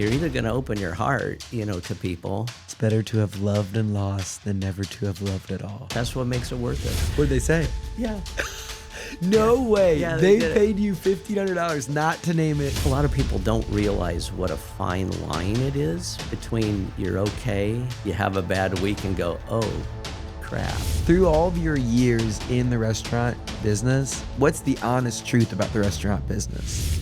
You're either going to open your heart, to people. It's better to have loved and lost than never to have loved at all. That's what makes it worth it. What'd they say? Yeah. No way. Yeah, they they paid you $1,500 not to name it. A lot of people don't realize what a fine line it is between you're okay, you have a bad week, and go, oh, crap. Through all of your years in the restaurant business, what's the honest truth about the restaurant business?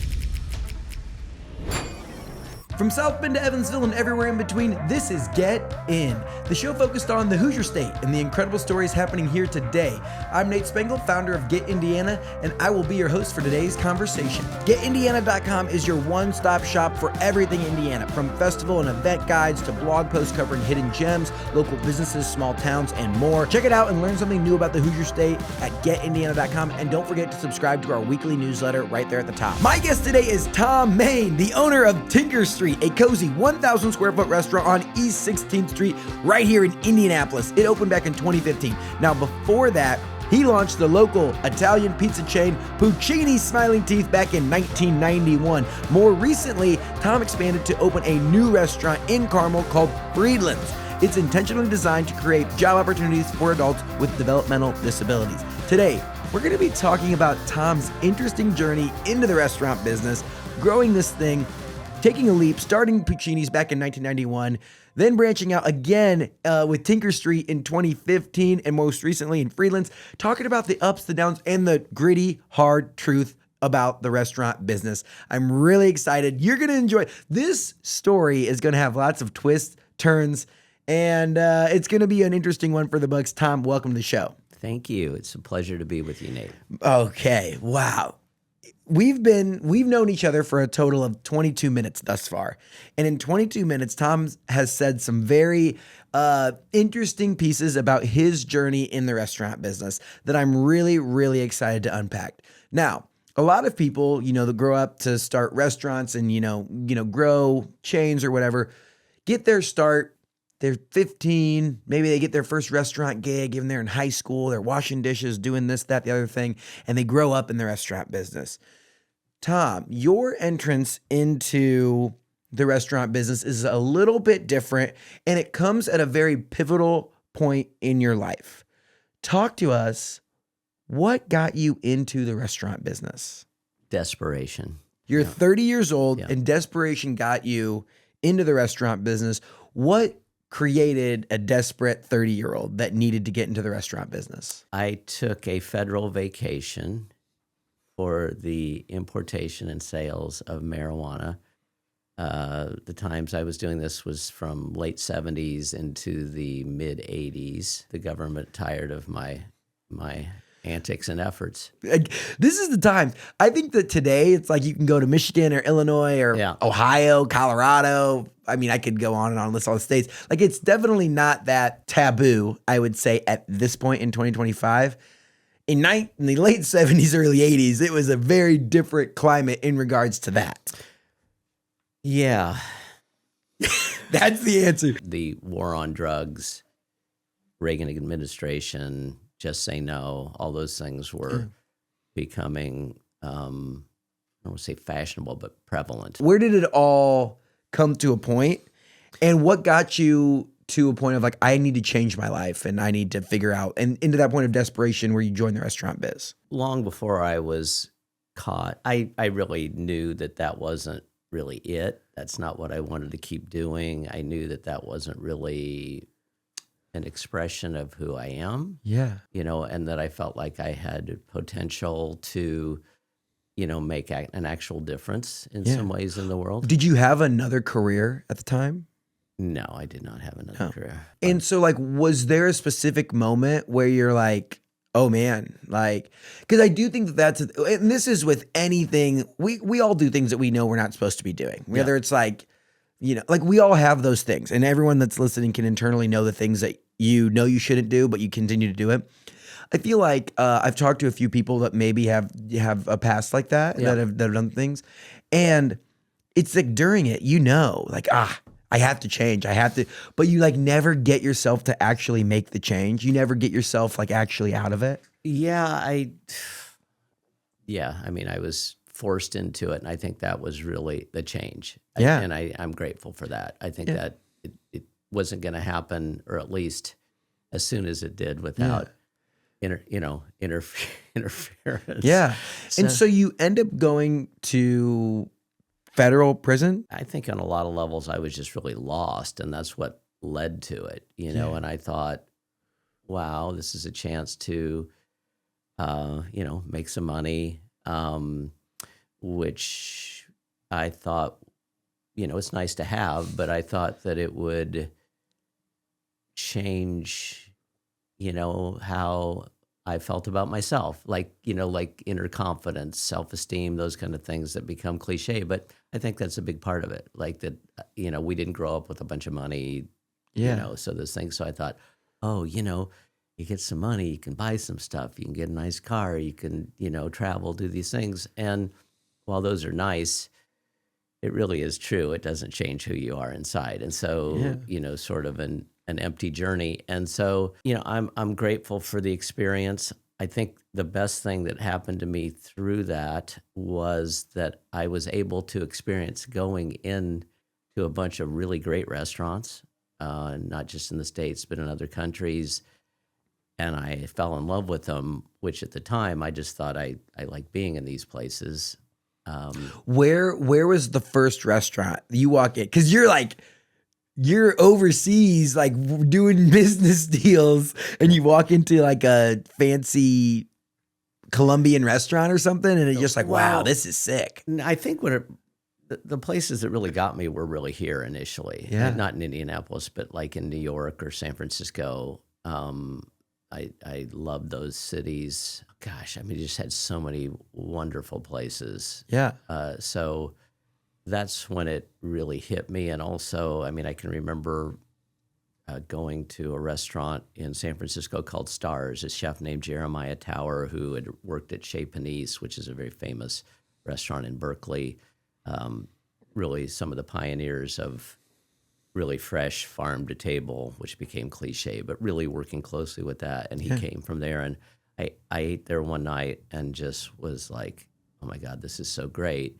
From South Bend to Evansville and everywhere in between, this is Get In, the show focused on the Hoosier State and the incredible stories happening here today. I'm Nate Spengel, founder of Get Indiana, and I will be your host for today's conversation. GetIndiana.com is your one-stop shop for everything Indiana, from festival and event guides to blog posts covering hidden gems, local businesses, small towns, and more. Check it out and learn something new about the Hoosier State at GetIndiana.com, and don't forget to subscribe to our weekly newsletter right there at the top. My guest today is Tom Main, the owner of Tinker Street, a cozy 1,000 square foot restaurant on East 16th Street right here in Indianapolis. It opened back in 2015. Now, before that, he launched the local Italian pizza chain Puccini Smiling Teeth back in 1991. More recently, Tom expanded to open a new restaurant in Carmel called Freeland. It's intentionally designed to create job opportunities for adults with developmental disabilities. Today, we're going to be talking about Tom's interesting journey into the restaurant business, growing this thing, taking a leap, starting Puccini's back in 1991, then branching out again with Tinker Street in 2015, and most recently in Freeland, talking about the ups, the downs, and the gritty, hard truth about the restaurant business. I'm really excited. You're going to enjoy it. This story is going to have lots of twists, turns, and it's going to be an interesting one for the books. Tom, welcome to the show. Thank you. It's a pleasure to be with you, Nate. Okay. Wow. We've known each other for a total of 22 minutes thus far. And in 22 minutes, Tom has said some very interesting pieces about his journey in the restaurant business that I'm really, really excited to unpack. Now, a lot of people, that grow up to start restaurants and, grow chains or whatever, get their start. They're 15, maybe they get their first restaurant gig, even they're in high school, they're washing dishes, doing this, that, the other thing, and they grow up in the restaurant business. Tom, your entrance into the restaurant business is a little bit different, and it comes at a very pivotal point in your life. Talk to us. What got you into the restaurant business? Desperation. You're 30 years old, Yeah. and desperation got you into the restaurant business. What created a desperate 30-year-old that needed to get into the restaurant business? I took a federal vacation for the importation and sales of marijuana. The times I was doing this was from late 70s into the mid 80s. The government tired of my antics and efforts. This is the time. I think that today it's like you can go to Michigan or Illinois or Ohio, Colorado. I mean, I could go on and on, list all the states. Like, it's definitely not that taboo, I would say, at this point in 2025. In the late 70s, early 80s, it was a very different climate in regards to that. Yeah. That's the answer. The war on drugs, Reagan administration, Just Say No, all those things were becoming, I don't want to say fashionable, but prevalent. Where did it all come to a point? And what got you to a point of like, I need to change my life and I need to figure out, and into that point of desperation where you joined the restaurant biz? Long before I was caught, I really knew that wasn't really it. That's not what I wanted to keep doing. I knew that wasn't really an expression of who I am. Yeah. And that I felt like I had potential to, make an actual difference in some ways in the world. Did you have another career at the time? No, I did not have another career. And so, like, was there a specific moment where you're like, oh man, like, because I do think that's, and this is with anything, we all do things that we know we're not supposed to be doing. Whether it's like, like we all have those things, and everyone that's listening can internally know the things that you know you shouldn't do, but you continue to do it. I feel like I've talked to a few people that maybe have a past like that, that have done things, and it's like during it, like, I have to change. I have to, but you like never get yourself to actually make the change. You never get yourself like actually out of it. Yeah. I mean, I was forced into it. And I think that was really the change. Yeah. I'm grateful for that. I think that it wasn't going to happen, or at least as soon as it did, without interference. Yeah. And so you end up going to federal prison? I think on a lot of levels I was just really lost, and that's what led to it, and I thought, wow, this is a chance to, make some money, which I thought, it's nice to have, but I thought that it would change, how I felt about myself, like inner confidence, self-esteem, those kind of things that become cliche. But I think that's a big part of it. Like that, we didn't grow up with a bunch of money, so those things. So I thought, oh, you get some money, you can buy some stuff, you can get a nice car, you can, travel, do these things. And while those are nice, it really is true. It doesn't change who you are inside. And so, sort of an empty journey. And so, I'm grateful for the experience. I think the best thing that happened to me through that was that I was able to experience going in to a bunch of really great restaurants, not just in the States, but in other countries. And I fell in love with them, which at the time I just thought I liked being in these places. Where was the first restaurant you walk in? Because you're overseas, like doing business deals, and you walk into like a fancy Colombian restaurant or something, and it's just like, wow, this is sick. I think the places that really got me were really here initially. Not in Indianapolis, but like in New York or San Francisco. I love those cities. Gosh, I mean, you just had so many wonderful places. Yeah. So that's when it really hit me. And also, I mean, I can remember going to a restaurant in San Francisco called Stars, a chef named Jeremiah Tower, who had worked at Chez Panisse, which is a very famous restaurant in Berkeley. Really some of the pioneers of really fresh farm to table, which became cliche, but really working closely with that. And he came from there, and I ate there one night and just was like, oh my God, this is so great.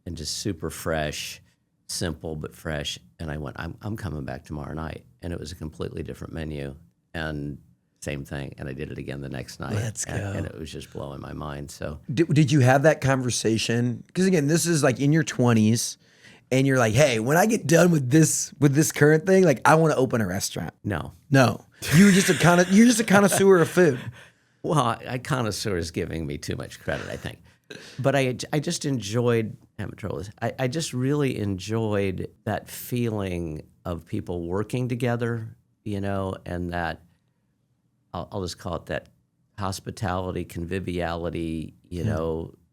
And just super fresh, simple, but fresh. And I went, I'm coming back tomorrow night. And it was a completely different menu, and same thing. And I did it again the next night. Let's go. And it was just blowing my mind. So did you have that conversation? Because again, this is like in your 20s. And you're like, hey, when I get done with this current thing, like I want to open a restaurant. No. You're just a connoisseur of food. Well, connoisseur is giving me too much credit, I think. But I just enjoyed, I just really enjoyed that feeling of people working together, and that, I'll just call it that hospitality, conviviality,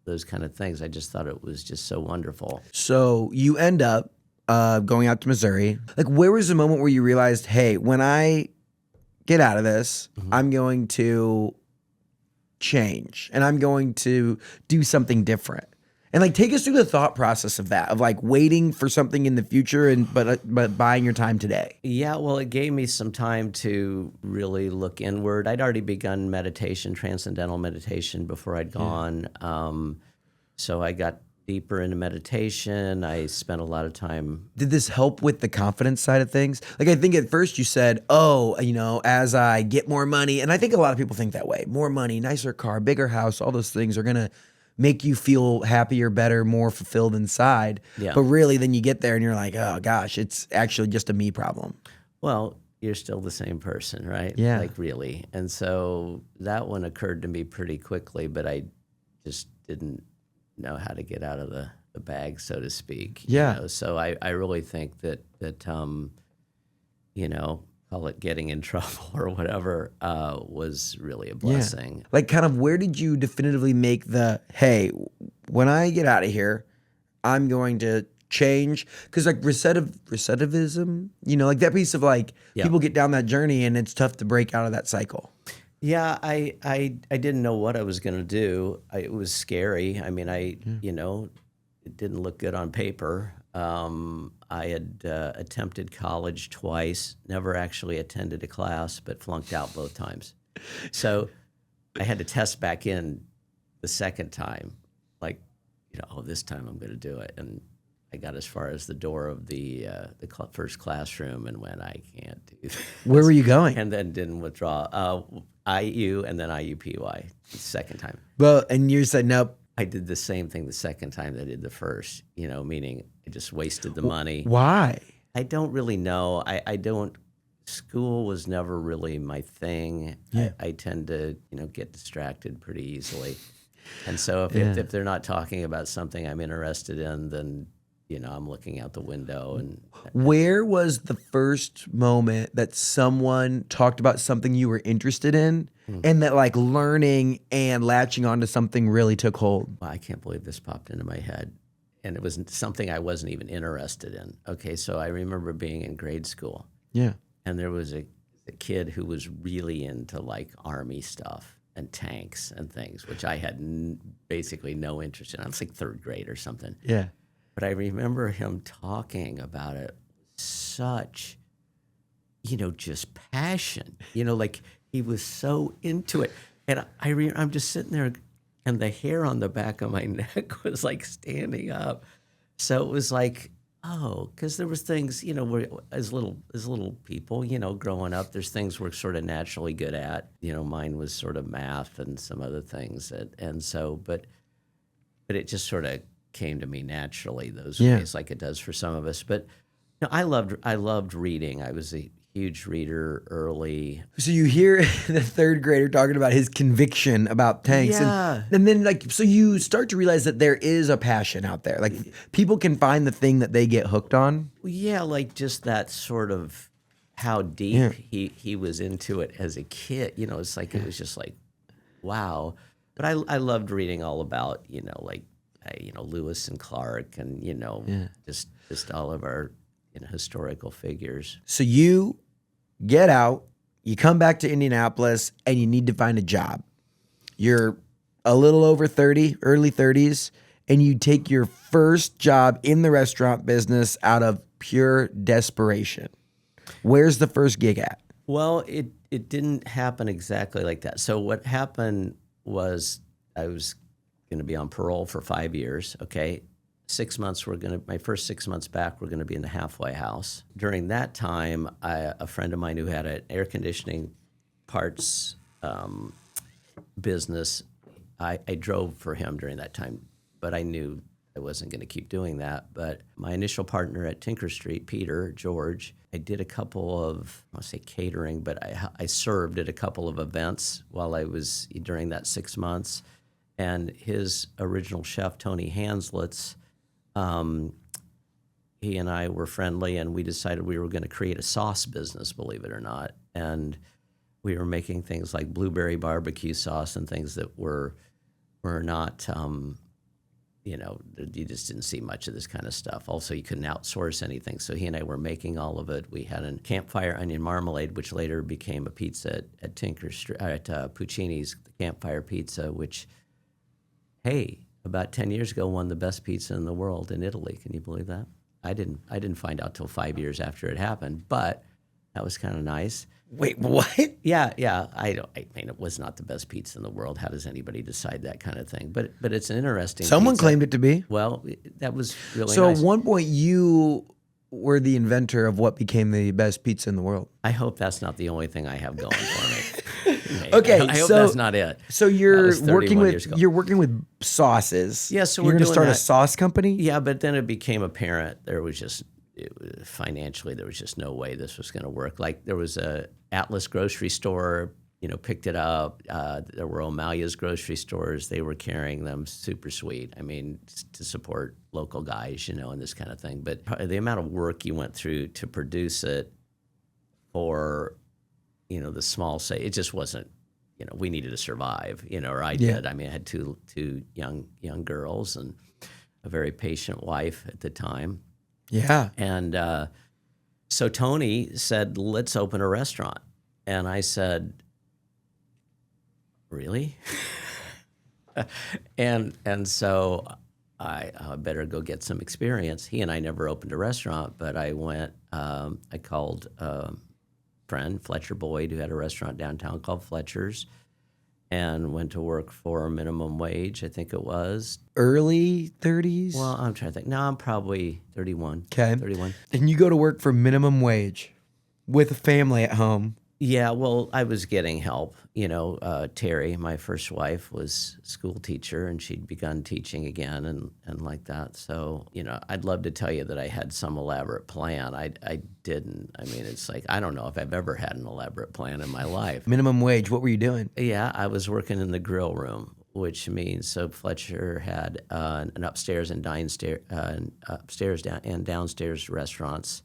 those kind of things. I just thought it was just so wonderful. So you end up going out to Missouri. Like, where was the moment where you realized, hey, when I get out of this, I'm going to change and I'm going to do something different? And like, take us through the thought process of that, of like waiting for something in the future, but buying your time today. Yeah, well, it gave me some time to really look inward. I'd already begun meditation, transcendental meditation, before I'd gone. So I got deeper into meditation. I spent a lot of time. Did this help with the confidence side of things? Like, I think at first you said, oh, as I get more money, and I think a lot of people think that way, more money, nicer car, bigger house, all those things are going to make you feel happier, better, more fulfilled inside. Yeah. But really, then you get there and you're like, oh gosh, it's actually just a me problem. Well, you're still the same person, right? Yeah. Like, really. And so that one occurred to me pretty quickly, but I just didn't know how to get out of the bag, so to speak. Yeah. So I really think that call it getting in trouble or whatever, was really a blessing. Yeah. Like, kind of, where did you definitively make the, hey, when I get out of here, I'm going to change? Because like recidivism, like that piece of like, people get down that journey and it's tough to break out of that cycle. Yeah, I didn't know what I was going to do. It was scary. I mean, it didn't look good on paper. I had attempted college twice, never actually attended a class, but flunked out both times. So I had to test back in the second time, like, oh, this time I'm going to do it. And I got as far as the door of the first classroom and went, I can't do this. Where were you going? And then didn't withdraw. IU and then IUPUI the second time. Well, and you said, nope. I did the same thing the second time that I did the first, meaning I just wasted the money. Why? I don't really know. I don't, school was never really my thing. Yeah. I tend to, get distracted pretty easily. And so if they're not talking about something I'm interested in, then, I'm looking out the window. And where was the first moment that someone talked about something you were interested in and that like learning and latching onto something really took hold? Well, I can't believe this popped into my head. And it was something I wasn't even interested in. Okay, so I remember being in grade school. Yeah. And there was a kid who was really into like Army stuff and tanks and things, which I had basically no interest in. I was like third grade or something. Yeah. But I remember him talking about it with such, just passion. Like he was so into it. And I'm just sitting there, and the hair on the back of my neck was like standing up. So it was like, oh, because there was things, where as little people, growing up, there's things we're sort of naturally good at. Mine was sort of math and some other things, and so, but it just sort of came to me naturally those ways, like it does for some of us. But I loved reading. I was a huge reader early. So you hear the third grader talking about his conviction about tanks. Yeah. And then so you start to realize that there is a passion out there. Like people can find the thing that they get hooked on. Yeah, like just that sort of how deep he was into it as a kid. It's like, it was just like, wow. But I loved reading all about, Lewis and Clark and, just all of our, historical figures. So you get out, you come back to Indianapolis, and you need to find a job. You're a little over 30, early 30s, and you take your first job in the restaurant business out of pure desperation. Where's the first gig at? Well, it didn't happen exactly like that. So what happened was I was going to be on parole for 5 years, okay? 6 months, my first 6 months back, we're going to be in the halfway house. During that time, a friend of mine who had an air conditioning parts business, I drove for him during that time, but I knew I wasn't going to keep doing that. But my initial partner at Tinker Street, George, I did a couple of, I want to say catering, but I served at a couple of events while I was during that 6 months. And his original chef, Tony Hanslitz, he and I were friendly, and we decided we were going to create a sauce business, believe it or not. And we were making things like blueberry barbecue sauce and things that were not, you just didn't see much of this kind of stuff. Also, you couldn't outsource anything. So he and I were making all of it. We had a campfire onion marmalade, which later became a pizza at Tinker Street, at Puccini's Campfire Pizza, which, hey, about 10 years ago, won the best pizza in the world in Italy. Can you believe that? I didn't find out till 5 years after it happened, but that was kind of nice. Wait, what? Yeah. I mean, it was not the best pizza in the world. How does anybody decide that kind of thing? But it's an interesting. Someone pizza. claimed it to be. Well, that was really So nice. at one point, you were the inventor of what became the best pizza in the world. I hope that's not the only thing I have going for me. Okay, I hope so that's not it. So That you're was 31 years ago. working with sauces. Yeah, so you're we're going to doing start a that. sauce company. Yeah, but then it became apparent financially there was just no way this was going to work. Like there was a Atlas grocery store, picked it up. There were O'Malia's grocery stores. They were carrying them, super sweet. I mean, to support local guys, and this kind of thing. But the amount of work you went through to produce it for, the small say, it just wasn't, we needed to survive, or I did. I mean, I had two young girls and a very patient wife at the time. Yeah. And so Tony said, let's open a restaurant. And I said, really? and so I better go get some experience. He and I never opened a restaurant, but I went, I called a friend, Fletcher Boyd, who had a restaurant downtown called Fletcher's. and went to work for minimum wage, I think it was. Early 30s? Well, I'm trying to think. No, I'm probably 31. Okay. 31. And you go to work for minimum wage with a family at home. Yeah, well, I was getting help. Terry, my first wife, was a school teacher, and she'd begun teaching again and like that. So, I'd love to tell you that I had some elaborate plan. I didn't. I mean, it's like, I don't know if I've ever had an elaborate plan in my life. Minimum wage, what were you doing? Yeah, I was working in the grill room, which means so Fletcher had an upstairs and downstairs restaurants.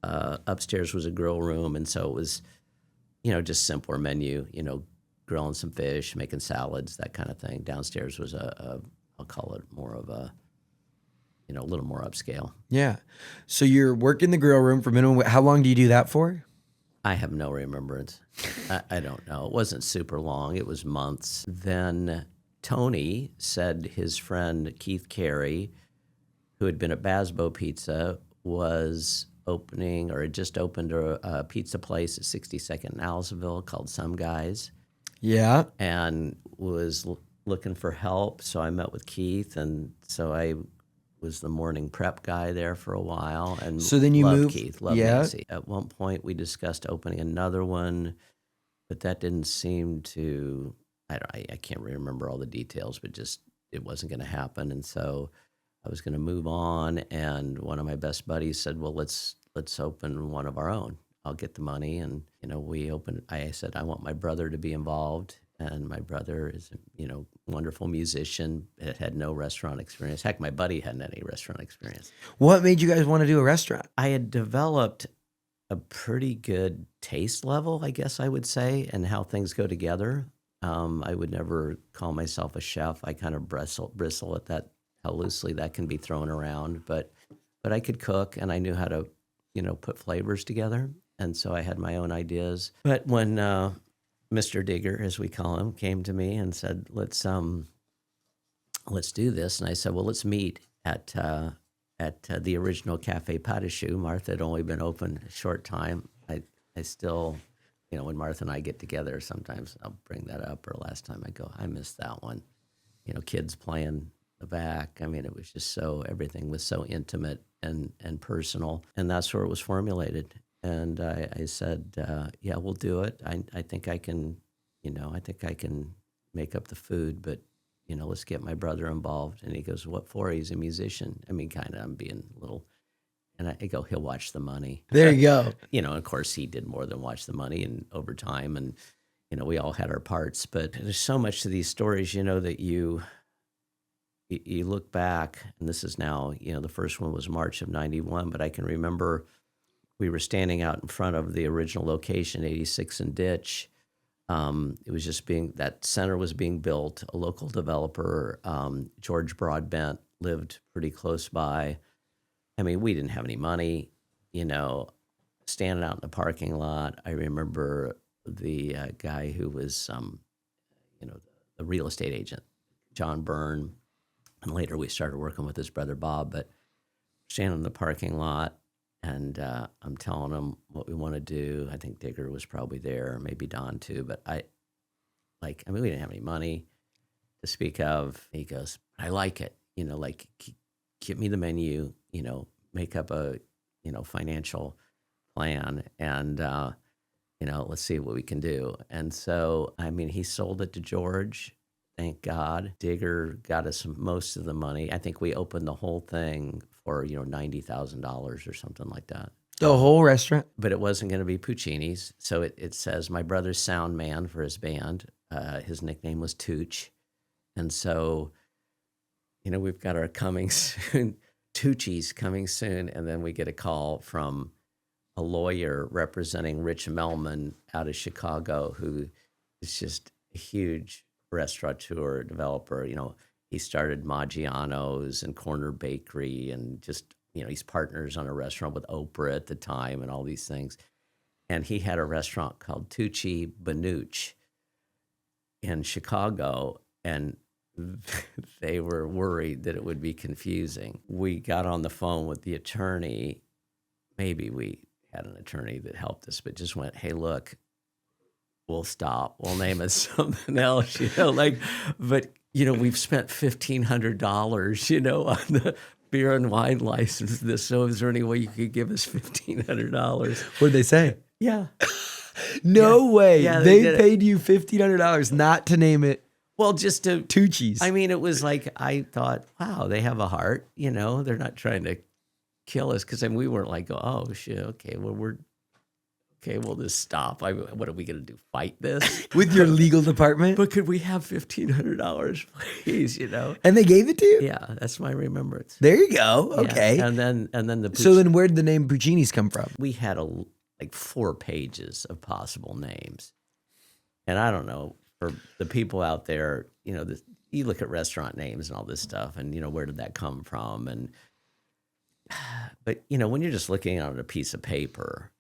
Upstairs was a grill room, and so it was just simpler menu, grilling some fish, making salads, that kind of thing. Downstairs was I'll call it more of a, a little more upscale. Yeah. So you're working the grill room for minimum wage. How long do you do that for? I have no remembrance. I don't know. It wasn't super long. It was months. Then Tony said his friend Keith Carey, who had been at Basbo Pizza, was opening or had just opened a pizza place at 62nd and Aliceville called Some Guys. Yeah. And was looking for help. So I met with Keith, and so I was the morning prep guy there for a while. And so then you loved moved, Keith, loved Nancy. At one point we discussed opening another one, but that didn't seem to, I can't remember all the details, but just it wasn't going to happen. And so I was going to move on, and one of my best buddies said, well, let's open one of our own. I'll get the money. And, we opened, I said, I want my brother to be involved. And my brother is, wonderful musician. It had no restaurant experience. Heck, my buddy hadn't any restaurant experience. What made you guys want to do a restaurant? I had developed a pretty good taste level, I guess I would say, and how things go together. I would never call myself a chef. I kind of bristle at that, how loosely that can be thrown around. But I could cook, and I knew how to, put flavors together. And so I had my own ideas. But when Mr. Digger, as we call him, came to me and said, let's do this. And I said, well, let's meet at the original Cafe Pas de Choux. Martha had only been open a short time. I still, when Martha and I get together, sometimes I'll bring that up. Or last time I go, I missed that one. Kids playing the back. I mean, it was just everything was so intimate and personal. And that's where it was formulated. And I said, yeah, we'll do it. I think I can, I think I can make up the food, but, let's get my brother involved. And he goes, what for? He's a musician. I mean, kind of, I'm being a little, and I go, he'll watch the money. There you go. Of course he did more than watch the money, and over time, and, we all had our parts. But there's so much to these stories, that you look back, and this is now, the first one was March of 91, but I can remember we were standing out in front of the original location, 86 and Ditch. It was just that center was being built. A local developer, George Broadbent, lived pretty close by. I mean, we didn't have any money, standing out in the parking lot. I remember the guy who was, the real estate agent, John Byrne. And later we started working with his brother, Bob, but standing in the parking lot. And I'm telling him what we want to do. I think Digger was probably there, maybe Don too. But we didn't have any money to speak of. He goes, I like it. Give me the menu, make up a, financial plan. And, let's see what we can do. And so, he sold it to George. Thank God. Digger got us most of the money. I think we opened the whole thing for, $90,000 or something like that. The whole restaurant? But it wasn't going to be Puccini's. So it says my brother's sound man for his band. His nickname was Tooch. And so, we've got our coming soon, Tucci's coming soon. And then we get a call from a lawyer representing Rich Melman out of Chicago, who is just a huge restaurateur developer. He started Maggiano's and Corner Bakery, and just, he's partners on a restaurant with Oprah at the time and all these things. And he had a restaurant called Tucci Banucci in Chicago, and they were worried that it would be confusing. We got on the phone with the attorney. Maybe we had an attorney that helped us, but just went, hey, look, we'll stop. We'll name it something else, like, but, we've spent $1,500, on the beer and wine license. So is there any way you could give us $1,500? What'd they say? Yeah. No way. Yeah, they did it. paid you $1,500 not to name it Well, just to, Tucci's. I mean, it was like, I thought, wow, they have a heart, they're not trying to kill us. Cause we weren't like, oh shit. Okay. Well, we'll just stop. What are we going to do? Fight this? With your legal department? But could we have $1,500, please? And they gave it to you? Yeah, that's my remembrance. There you go. Yeah. Okay. And then So then where did the name Puccini's come from? we had like 4 pages of possible names, and I don't know, for the people out there, you look at restaurant names and all this stuff, and where did that come from? And but when you're just looking at a piece of paper,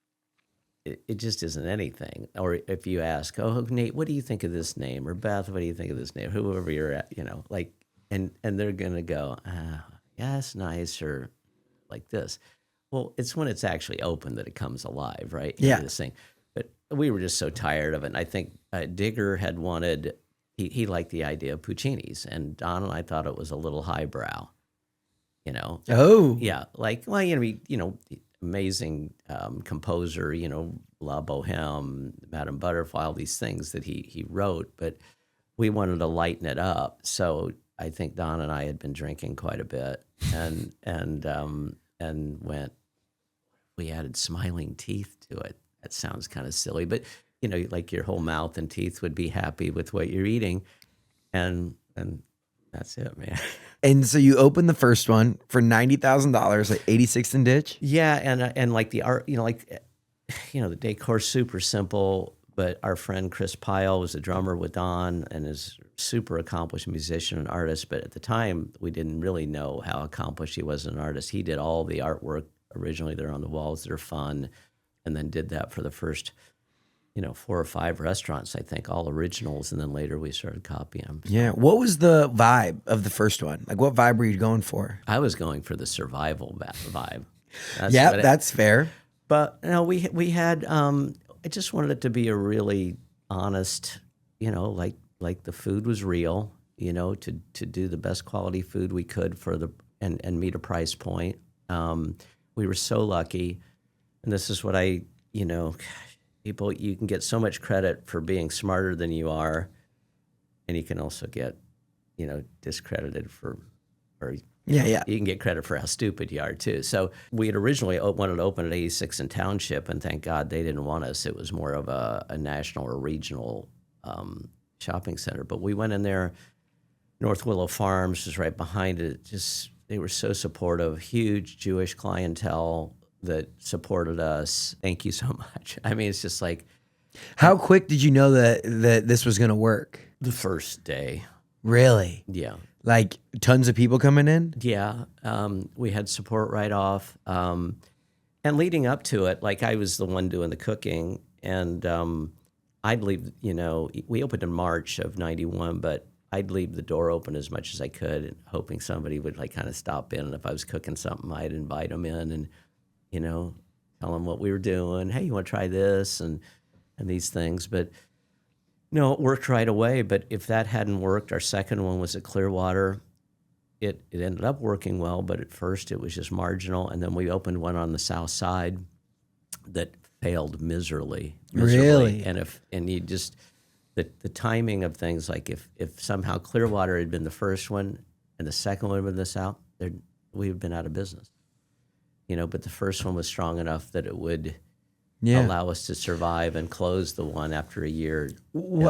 it just isn't anything. Or if you ask, oh, Nate, what do you think of this name? Or Beth, what do you think of this name? Whoever you're at, like, and they're going to go, yeah, that's nice, or like this. Well, it's when it's actually open that it comes alive, right? Yeah. This thing. But we were just so tired of it. And I think Digger had wanted, he liked the idea of Puccini's, and Don and I thought it was a little highbrow, Oh. Yeah, like, well, amazing composer, La Boheme, Madame Butterfly, all these things that he wrote, but we wanted to lighten it up. So I think Don and I had been drinking quite a bit, and we added smiling teeth to it. That sounds kind of silly, but like your whole mouth and teeth would be happy with what you're eating, and that's it, man. And so you opened the first one for $90,000 at 86th and Ditch? Yeah, and like the art, the decor's super simple, but our friend Chris Pyle was a drummer with Don and is a super accomplished musician and artist, but at the time, we didn't really know how accomplished he was as an artist. He did all the artwork originally there on the walls that are fun, and then did that for the first 4 or 5 restaurants, I think, all originals, and then later we started copying them. Yeah. What was the vibe of the first one? Like, what vibe were you going for? I was going for the survival vibe. That's fair. But we had. I just wanted it to be a really honest, like the food was real. To do the best quality food we could and meet a price point. We were so lucky, and this is what people, you can get so much credit for being smarter than you are, and you can also get, discredited Yeah. you can get credit for how stupid you are too. So we had originally wanted to open at 86th and Township, and thank God they didn't want us. It was more of a national or regional shopping center. But we went in there. North Willow Farms was right behind it. They were so supportive. Huge Jewish clientele that supported us. Thank you so much. I mean, it's just like, how quick did you know that this was going to work? the first day. Really? Yeah. Like tons of people coming in? Yeah. We had support right off. And leading up to it, like, I was the one doing the cooking, and I'd leave, we opened in March of 91, but I'd leave the door open as much as I could, hoping somebody would kind of stop in. And if I was cooking something, I'd invite them in and, tell them what we were doing. Hey, you want to try this and these things. But no, it worked right away. But if that hadn't worked, our second one was at Clearwater. It ended up working well, but at first it was just marginal. And then we opened one on the south side that failed miserably. Really? And you just, the timing of things, like if somehow Clearwater had been the first one and the second one had been the south, we would have been out of business. But the first one was strong enough that it would allow us to survive and close the one after a year.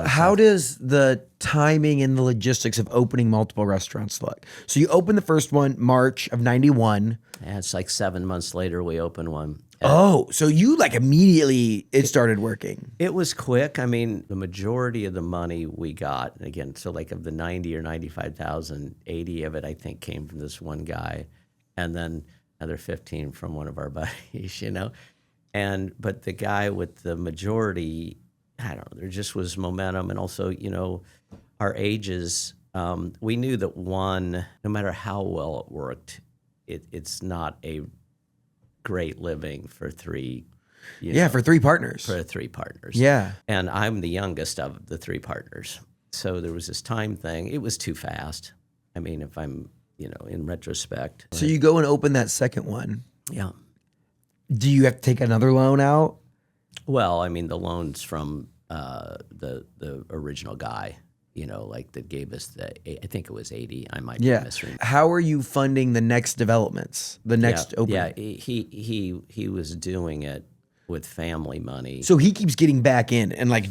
How does the timing and the logistics of opening multiple restaurants look? So you opened the first one March of 91. And it's like 7 months later we opened one. Oh, so you immediately it started working. It was quick. I mean, the majority of the money we got, again, so like of the 90 or 95,000, 80 of it I think came from this one guy, and then another 15 from one of our buddies, but the guy with the majority, I don't know, there just was momentum. And also, our ages, we knew that one, no matter how well it worked, it's not a great living for 3 Yeah, for three partners. For 3 partners. Yeah. And I'm the youngest of the 3 partners. So there was this time thing. It was too fast. I mean, if I'm, in retrospect. So you go and open that second one. Yeah. Do you have to take another loan out? Well, I mean, the loans from the original guy, that gave us I think it was 80. I might be misremembering. How are you funding the next developments? The next opening? Yeah, he was doing it with family money. So he keeps getting back in and like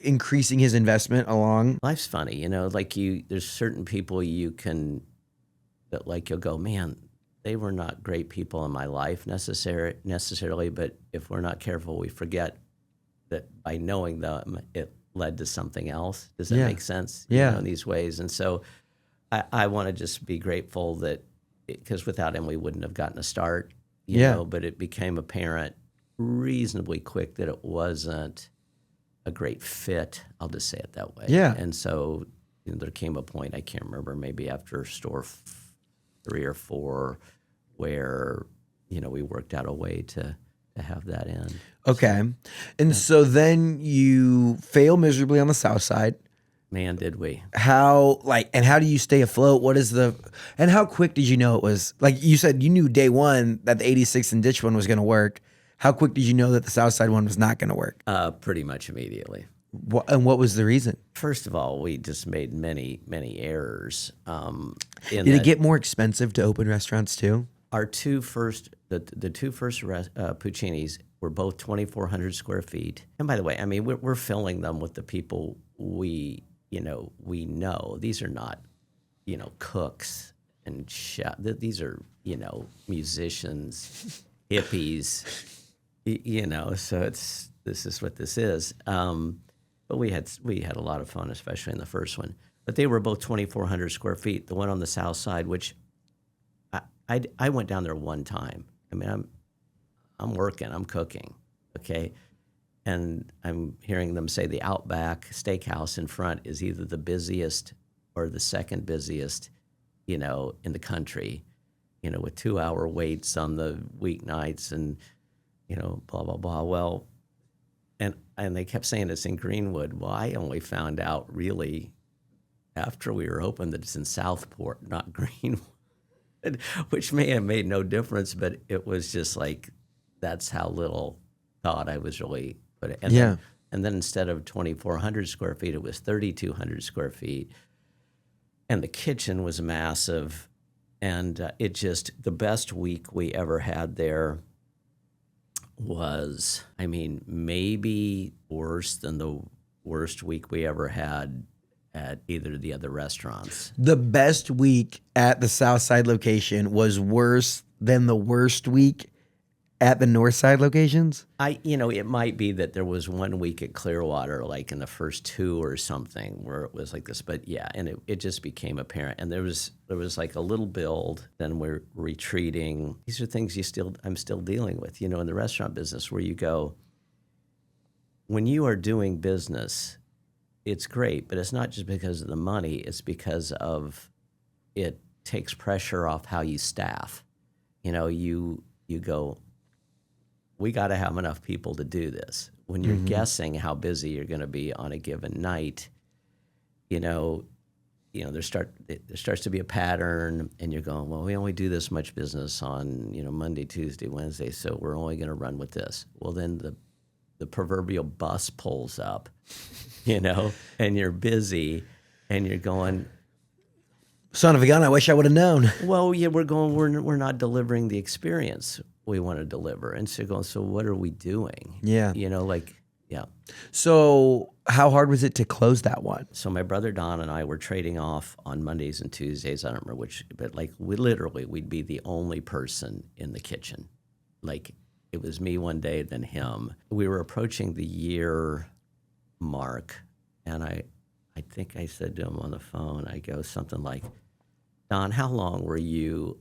increasing his investment along. Life's funny, there's certain people that you'll go, man, they were not great people in my life necessarily, but if we're not careful, we forget that by knowing them, it led to something else. Does that make sense? Yeah. In these ways. And so I want to just be grateful that, because without him, we wouldn't have gotten a start, you know, but it became apparent reasonably quick that it wasn't a great fit. I'll just say it that way. Yeah. And so there came a point, I can't remember, maybe after store 3 or 4, where, we worked out a way to have that end. Okay. And so then you fail miserably on the south side. Man, did we. How do you stay afloat? And how quick did you know it was, like you said, you knew day one that the 86th and Ditch one was going to work. How quick did you know that the south side one was not going to work? Pretty much immediately. And what was the reason? First of all, we just made many, many errors. Did it get more expensive to open restaurants too? Our the 2 first Puccinis were both 2,400 square feet. And by the way, I mean, we're filling them with the people we know. These are not, cooks and chefs. These are, musicians, hippies, so this is what this is. But we had a lot of fun, especially in the first one. But they were both 2,400 square feet. The one on the south side, which I went down there one time. I mean, I'm working, I'm cooking, okay? And I'm hearing them say the Outback Steakhouse in front is either the busiest or the second busiest, in the country, with 2-hour waits on the weeknights and, blah, blah, blah. Well, and they kept saying it's in Greenwood. Well, I only found out really after we were open that it's in Southport, not Greenwood, which may have made no difference, but it was just like, that's how little thought I was really put it. And then instead of 2,400 square feet, it was 3,200 square feet. And the kitchen was massive. And the best week we ever had there was, I mean, maybe worse than the worst week we ever had at either of the other restaurants. The best week at the south side location was worse than the worst week at the north side locations? It might be that there was one week at Clearwater, like in the first 2 or something, where it was like this. But yeah, and it just became apparent. And there was like a little build, then we're retreating. These are things I'm still dealing with, in the restaurant business, where you go, when you are doing business, it's great, but it's not just because of the money, it's because of it takes pressure off how you staff. You go, we got to have enough people to do this. When you're guessing how busy you're going to be on a given night, there starts to be a pattern, and you're going, well, we only do this much business on Monday, Tuesday, Wednesday, so we're only going to run with this. Well, then the proverbial bus pulls up, and you're busy, and you're going, son of a gun, I wish I would have known. Well, yeah, we're not delivering the experience we want to deliver. And so going, so what are we doing? Yeah. Yeah. So how hard was it to close that one? So my brother Don and I were trading off on Mondays and Tuesdays. I don't remember which, but we'd be the only person in the kitchen. Like, it was me one day, then him. We were approaching the year mark, and I think I said to him on the phone, I go something like, Don, how long were you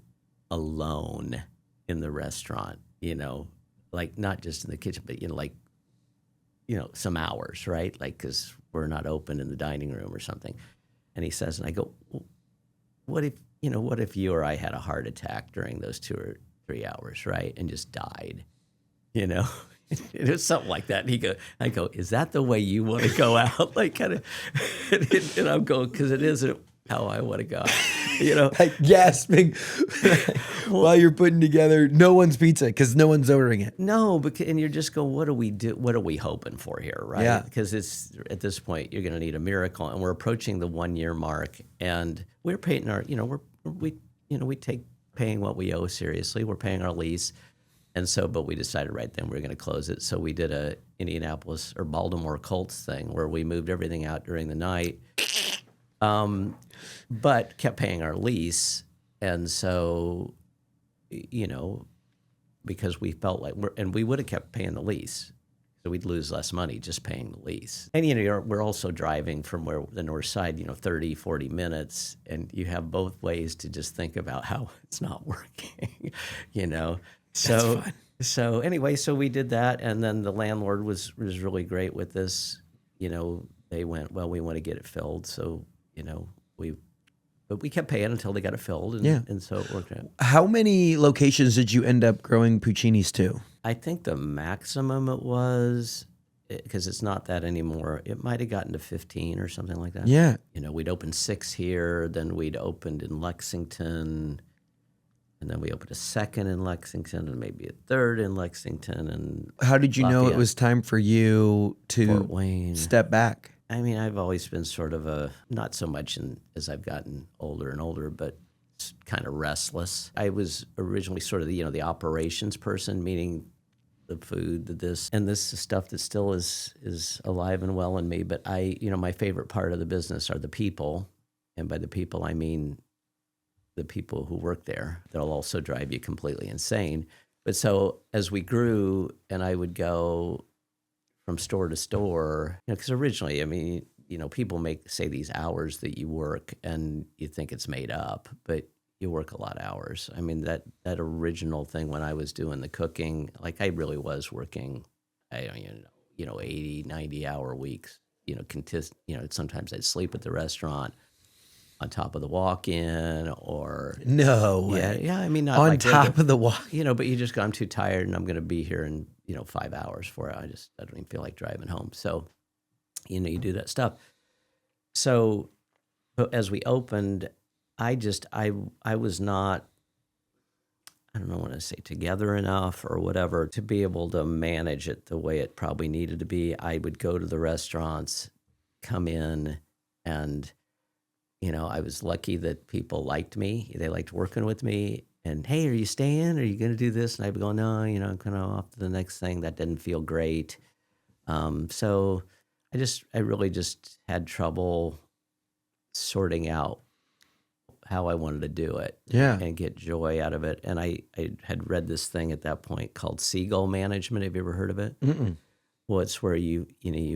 alone in the restaurant? Like, not just in the kitchen, but some hours, right? Like, because we're not open in the dining room or something. And he says, and I go, well, what if you or I had a heart attack during those 2 or 3 hours, right? And just died, It was something like that. And I go, is that the way you want to go out? Like kind of, and I'm going, because it isn't how I want to go. Like gasping while you're putting together no one's pizza because no one's ordering it. No, and you're just going, what do we do? What are we hoping for here, right? Yeah. Because it's at this point you're going to need a miracle, and we're approaching the 1 year mark, and we're paying our, we take paying what we owe seriously. We're paying our lease, and so, but we decided right then we're going to close it. So we did a Indianapolis or Baltimore Colts thing where we moved everything out during the night. But kept paying our lease. And so, because we felt like we would have kept paying the lease. So we'd lose less money just paying the lease. And, we're also driving from the north side, 30, 40 minutes. And you have both ways to just think about how it's not working, So, That's fun. So anyway, so we did that. And then the landlord was really great with this. They went, well, we want to get it filled. So, but we kept paying until they got it filled, and so it worked out. How many locations did you end up growing Puccini's to? I think the maximum it was, because it's not that anymore, it might have gotten to 15 or something like that. Yeah. We'd opened 6 here, then we'd opened in Lexington, and then we opened a second in Lexington, and maybe a third in Lexington. And How did you know it Lafayette, was time for you to Fort Wayne. step back? I mean, I've always been sort of not so much as I've gotten older and older, but kind of restless. I was originally sort of the operations person, meaning the food, this is stuff that still is alive and well in me. But my favorite part of the business are the people. And by the people, I mean the people who work there. They'll also drive you completely insane. But so as we grew and I would go from store to store, because originally, I mean, people say these hours that you work and you think it's made up, but you work a lot of hours. I mean, that original thing when I was doing the cooking, like I really was working, I don't even know, 80, 90 hour weeks, sometimes I'd sleep at the restaurant on top of the walk-in or. No way. Yeah. I mean, not on like top of the walk. but you just go, I'm too tired and I'm going to be here in 5 hours for it. I don't even feel like driving home. So, you do that stuff. So, but as we opened, I was not, I don't know what to say, together enough or whatever to be able to manage it the way it probably needed to be. I would go to the restaurants, come in, and I was lucky that people liked me. They liked working with me. And, hey, are you staying? Are you going to do this? And I'd be going, no, I'm kind of off to the next thing. That didn't feel great. So I really just had trouble sorting out how I wanted to do it and get joy out of it. And I had read this thing at that point called seagull management. Have you ever heard of it? Mm-mm. Well, it's where you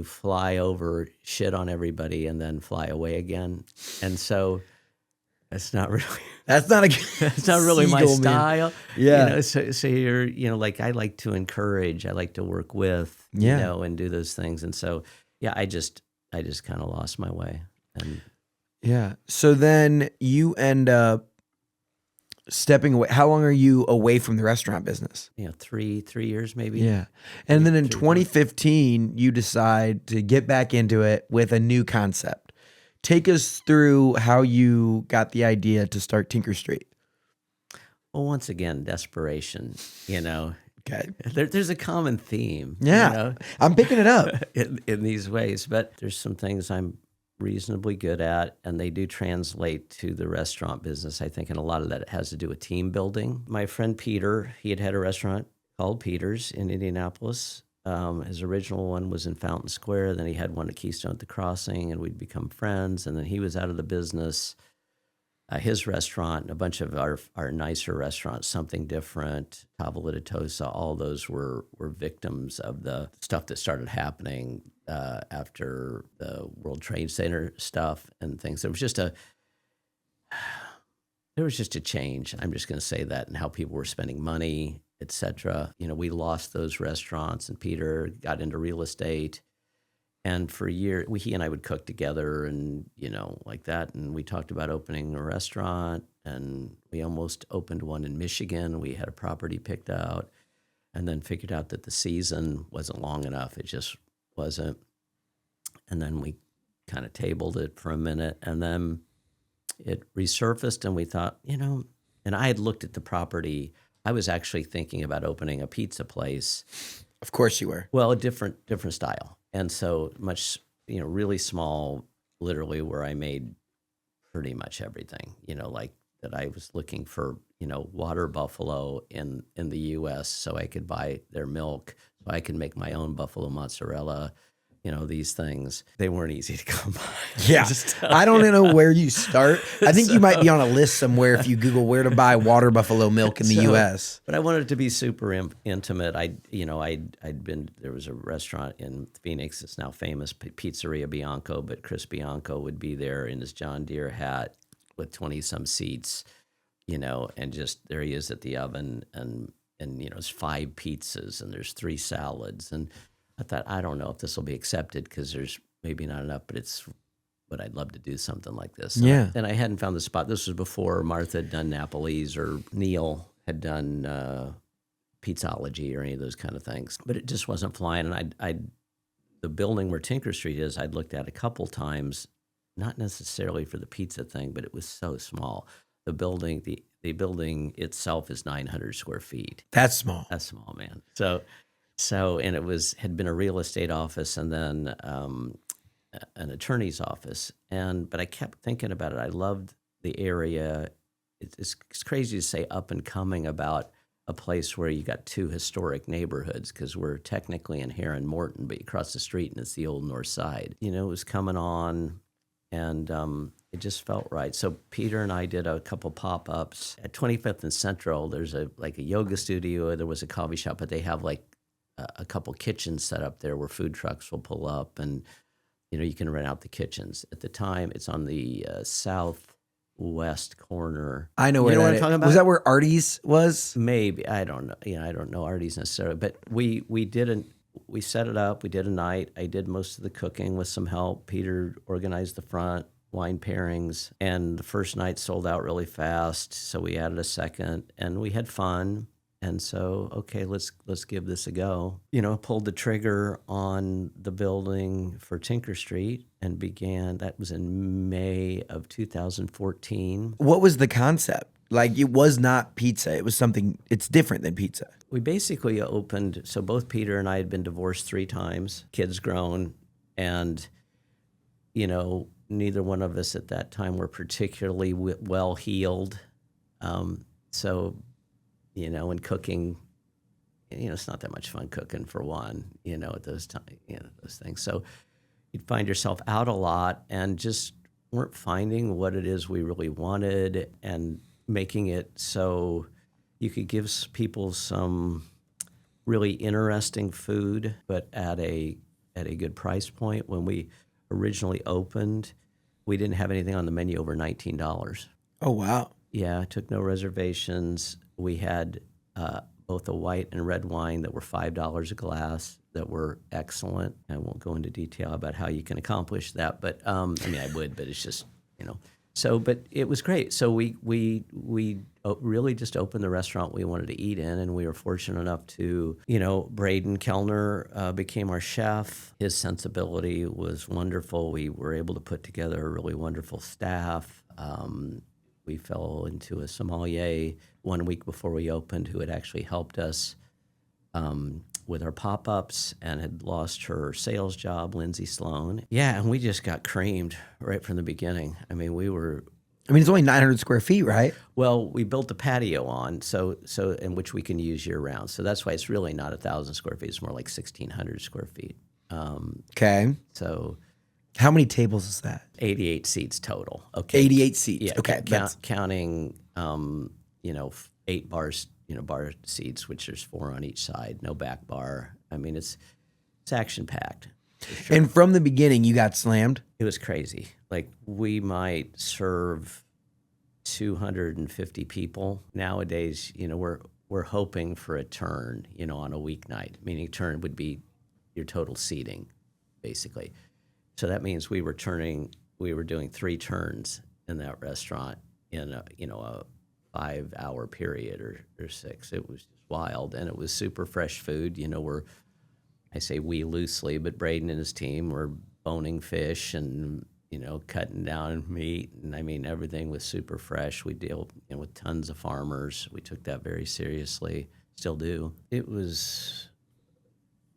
fly over, shit on everybody, and then fly away again. And so that's not really That's not really my seagull, man. style. Yeah. So you're like, I like to encourage, I like to work with, and do those things. And so I just kind of lost my way. And Yeah. So then you end up stepping away. How long are you away from the restaurant business? 3 years maybe. Yeah. And then in 3 2015, you decide to get back into it with a new concept. Take us through how you got the idea to start Tinker Street. Well, once again, desperation, Okay. There's a common theme. Yeah. I'm picking it up. in these ways, but there's some things I'm reasonably good at, and they do translate to the restaurant business, I think, and a lot of that has to do with team building. My friend Peter, he had a restaurant called Peter's in Indianapolis. His original one was in Fountain Square. Then he had one at Keystone at the Crossing, and we'd become friends. And then he was out of the business. His restaurant, and a bunch of our nicer restaurants, Something Different, Tavola de Tosa, all those were victims of the stuff that started happening after the World Trade Center stuff and things. There was just a change. I'm just going to say that, and how people were spending money, etc. We lost those restaurants, and Peter got into real estate. And for a year, he and I would cook together and, like that. And we talked about opening a restaurant, and we almost opened one in Michigan. We had a property picked out. and then figured out that the season wasn't long enough. It just wasn't. And then we kind of tabled it for a minute, and then it resurfaced, and we thought, and I had looked at the property. I was actually thinking about opening a pizza place. Of course you were. Well, a different style. And so much, really small, literally where I made pretty much everything, like that I was looking for, water buffalo in the U.S. so I could buy their milk, so I could make my own buffalo mozzarella. These things, they weren't easy to come by. Yeah. I don't know where you start. I think you might be on a list somewhere if you Google where to buy water buffalo milk in the U.S. But I wanted it to be super intimate. I'd been, there was a restaurant in Phoenix that's now famous, Pizzeria Bianco, but Chris Bianco would be there in his John Deere hat with 20-some seats, and just there he is at the oven, and it's 5 pizzas and there's 3 salads. And I thought, I don't know if this will be accepted because there's maybe not enough, but I'd love to do something like this. And I hadn't found the spot. This was before Martha had done Napoli's or Neil had done Pizzology or any of those kind of things. But it just wasn't flying. And the building where Tinker Street is, I'd looked at a couple times, not necessarily for the pizza thing, but it was so small. The building, the building itself is 900 square feet. That's small. That's small, man. So, and it had been a real estate office and then an attorney's office. But I kept thinking about it. I loved the area. It's crazy to say up and coming about a place where you got 2 historic neighborhoods because we're technically in Heron Morton, but you cross the street and it's the old North Side. It was coming on, and it just felt right. So Peter and I did a couple pop-ups at 25th and Central. There's a yoga studio. There was a coffee shop, but they have a couple kitchens set up there where food trucks will pull up, and you can rent out the kitchens. At the time, it's on the southwest corner. I know where what that I'm is. talking about. Was that where Artie's was? Maybe, I don't know. I don't know Artie's necessarily, but we set it up. We did a night. I did most of the cooking with some help. Peter organized the front, wine pairings, and the first night sold out really fast. So we added a second, and we had fun. And so, okay, let's give this a go. Pulled the trigger on the building for Tinker Street and began. That was in May of 2014. What was the concept? It was not pizza. It was something, it's different than pizza. We basically opened, so both Peter and I had been divorced 3 times, kids grown, and, neither one of us at that time were particularly well-heeled. And cooking, it's not that much fun cooking for one, at those times, those things. So you'd find yourself out a lot and just weren't finding what it is we really wanted and making it so you could give people some really interesting food, but at a good price point. When we originally opened, we didn't have anything on the menu over $19. Oh, wow. Yeah, took no reservations. We had both a white and red wine that were $5 a glass that were excellent. I won't go into detail about how you can accomplish that, but I would, but it's just, So, but it was great. So we really just opened the restaurant we wanted to eat in, and we were fortunate enough to, Braden Kellner became our chef. His sensibility was wonderful. We were able to put together a really wonderful staff. We fell into a sommelier 1 week before we opened who had actually helped us with our pop-ups and had lost her sales job, Lindsay Sloan. Yeah, and we just got creamed right from the beginning. It's only 900 square feet, right? Well, we built the patio on, so in which we can use year-round. So that's why it's really not 1,000 square feet. It's more like 1,600 square feet. Okay. So... How many tables is that? 88 seats total. Okay. 88 seats. Yeah. Okay. Counting, 8 bars, bar seats, which there's 4 on each side, no back bar. It's action packed. Sure. And from the beginning, you got slammed? It was crazy. We might serve 250 people nowadays. We're hoping for a turn, on a weeknight. Meaning turn would be your total seating, basically. So that means we were doing 3 turns in that restaurant in a 5-hour period or 6. It was just wild. And it was super fresh food. I say we loosely, but Braden and his team were boning fish and, cutting down meat. And I mean, everything was super fresh. We deal with tons of farmers. We took that very seriously, still do. It was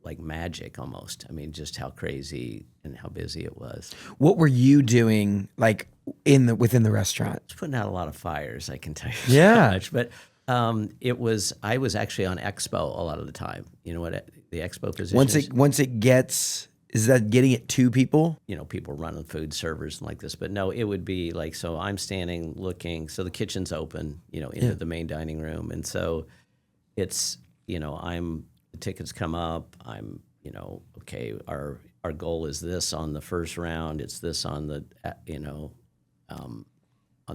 like magic almost. I mean, just how crazy and how busy it was. What were you doing like within the restaurant? It's putting out a lot of fires, I can tell you Yeah. so much. But I was actually on expo a lot of the time. You know what the expo position Once it gets, is that getting it to people? People running food servers and like this. But no, it would be like, so I'm standing looking, so the kitchen's open, into the main dining room. And so it's, the tickets come up. I'm, okay, our goal is this on the first round. It's this on the, on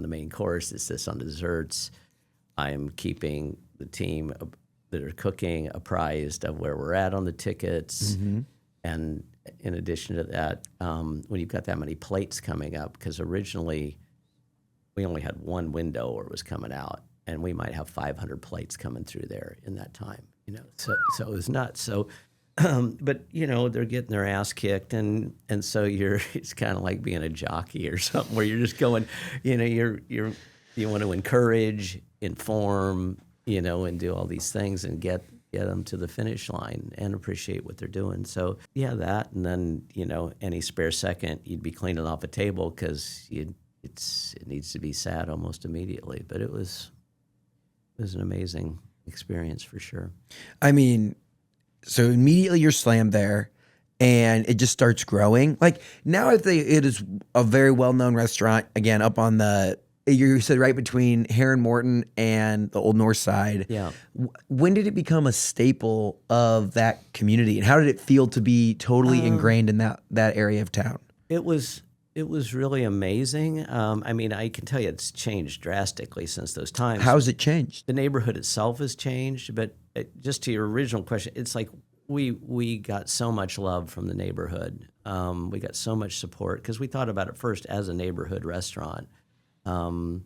the main course. It's this on the desserts. I'm keeping the team that are cooking apprised of where we're at on the tickets. Mm-hmm. And in addition to that, when you've got that many plates coming up, because originally we only had one window where it was coming out, and we might have 500 plates coming through there in that time. So it was nuts. So, but they're getting their ass kicked, and so it's kind of like being a jockey or something, where you're just going, you want to encourage, inform, and do all these things and get them to the finish line and appreciate what they're doing. So yeah, that, and then any spare second you'd be cleaning off a table because it needs to be sat almost immediately. But it was an amazing experience for sure. I mean, so immediately you're slammed there and it just starts growing. Like now I think it is a very well-known restaurant, again, up on you said right between Heron Morton and the Old North Side. Yeah. When did it become a staple of that community, and how did it feel to be totally ingrained in that area of town? It was really amazing. I mean, I can tell you it's changed drastically since those times. How's it changed? The neighborhood itself has changed, but just to your original question, it's like we got so much love from the neighborhood. We got so much support because we thought about it first as a neighborhood restaurant. And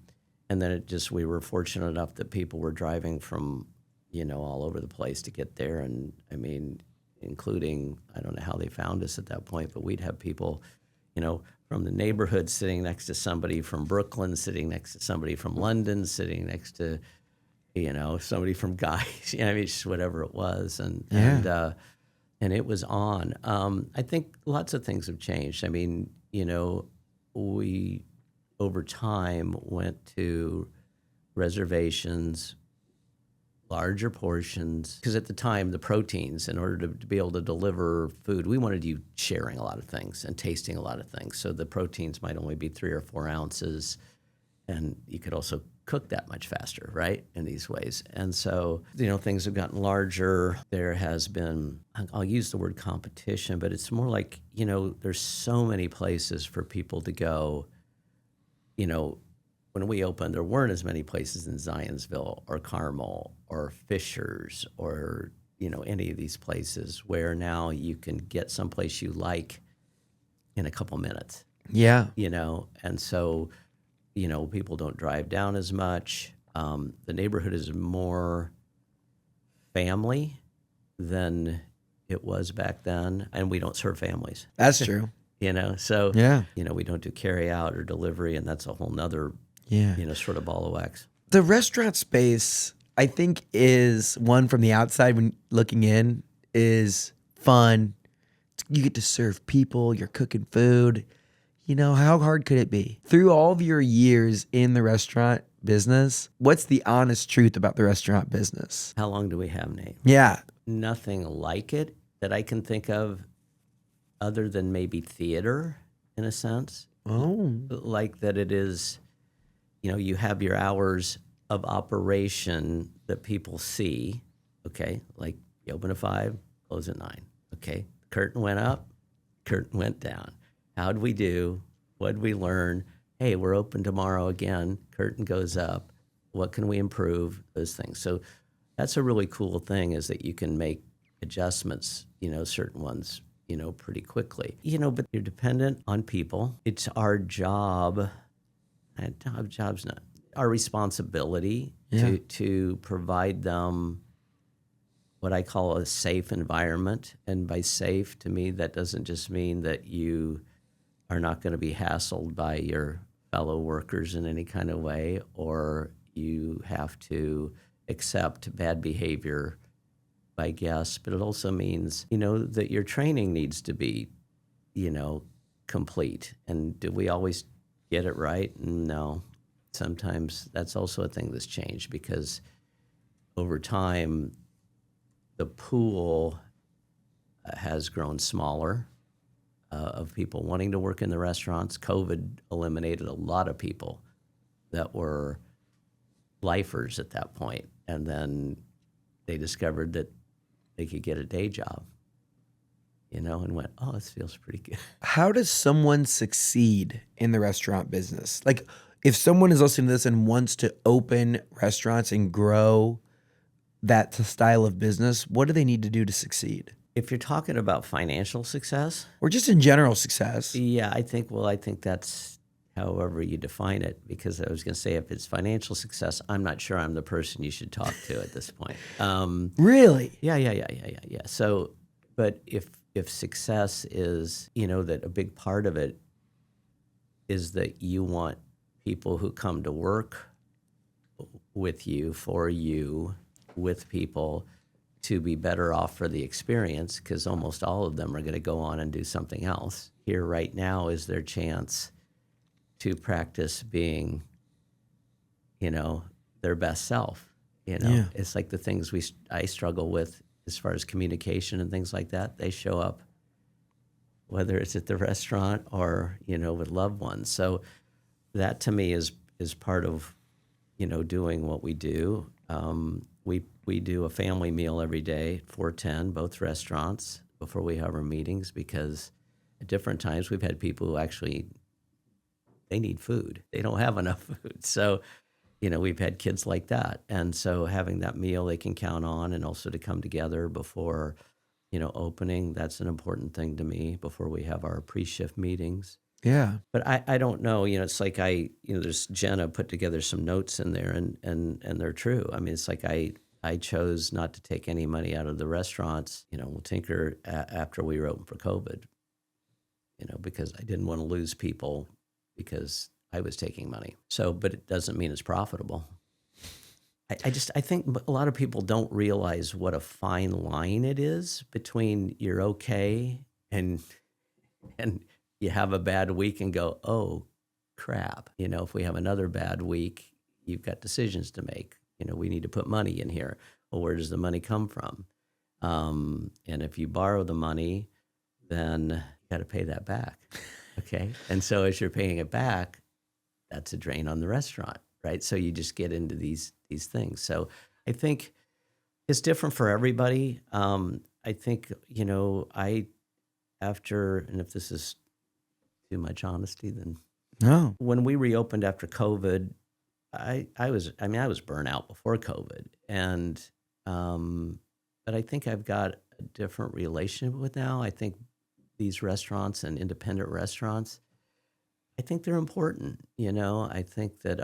then we were fortunate enough that people were driving from, all over the place to get there. And I mean, including, I don't know how they found us at that point, but we'd have people, from the neighborhood sitting next to somebody from Brooklyn, sitting next to somebody from London, sitting next to, somebody from Guy's, I mean, just whatever it was. And it was on. I think lots of things have changed. I mean, we, over time, went to reservations, larger portions, because at the time, the proteins, in order to be able to deliver food, we wanted you sharing a lot of things and tasting a lot of things. So the proteins might only be 3 or 4 ounces, and you could also cook that much faster, right, in these ways. And so, things have gotten larger. There has been, I'll use the word competition, but it's more like, there's so many places for people to go. When we opened, there weren't as many places in Zionsville or Carmel or Fishers or, any of these places where now you can get someplace you like in a couple minutes. Yeah. And so, people don't drive down as much. The neighborhood is more family than it was back then, and we don't serve families. That's true. So, Yeah. We don't do carry out or delivery, and that's a whole nother, sort of ball of wax. The restaurant space, I think, is one from the outside when looking in is fun. You get to serve people, you're cooking food. How hard could it be? Through all of your years in the restaurant business, what's the honest truth about the restaurant business? How long do we have, Nate? Yeah. Nothing like it that I can think of other than maybe theater, in a sense. Oh. Like that it is, you have your hours of operation that people see, okay? Like you open at 5, close at 9, okay? Curtain went up, curtain went down. How'd we do? What'd we learn? Hey, we're open tomorrow again. Curtain goes up. What can we improve? Those things. So that's a really cool thing, is that you can make adjustments, certain ones, pretty quickly. But you're dependent on people. It's our job, our responsibility to provide them what I call a safe environment. And by safe, to me, that doesn't just mean that you are not going to be hassled by your fellow workers in any kind of way, or you have to accept bad behavior by guests. But it also means, that your training needs to be, complete. And do we always get it right? No. Sometimes that's also a thing that's changed, because over time, the pool has grown smaller of people wanting to work in the restaurants. COVID eliminated a lot of people that were lifers at that point, and then they discovered that they could get a day job, and went, oh, this feels pretty good. How does someone succeed in the restaurant business? Like, if someone is listening to this and wants to open restaurants and grow that style of business, what do they need to do to succeed? If you're talking about financial success, Or just in general success? yeah, I think that's however you define it, because I was going to say, if it's financial success, I'm not sure I'm the person you should talk to at this point. Really? Yeah. So, but if success is, that a big part of it is that you want people who come to work with you, for you, with people, to be better off for the experience, because almost all of them are going to go on and do something else. Here right now is their chance to practice being, their best self. Yeah. It's like the things I struggle with as far as communication and things like that. They show up, whether it's at the restaurant or, with loved ones. So that to me is part of, doing what we do. We do a family meal every day, 4:10, both restaurants, before we have our meetings, because at different times we've had people who actually, they need food. They don't have enough food. So, we've had kids like that. And so having that meal they can count on, and also to come together before, opening, that's an important thing to me, before we have our pre-shift meetings. Yeah. But I don't know, it's like there's Jenna put together some notes in there, and they're true. I mean, it's like I chose not to take any money out of the restaurants, Tinker, after we were open for COVID, because I didn't want to lose people because I was taking money. So, but it doesn't mean it's profitable. I think a lot of people don't realize what a fine line it is between you're okay and you have a bad week and go, oh, crap. If we have another bad week, you've got decisions to make. We need to put money in here. Well, where does the money come from? And if you borrow the money, then you got to pay that back. Okay. And so as you're paying it back, that's a drain on the restaurant, right? So you just get into these things. So I think it's different for everybody. I think, and if this is too much honesty, then No. when we reopened after COVID, I was burnt out before COVID, but I think I've got a different relationship with now. I think these restaurants and independent restaurants, I think they're important. I think that,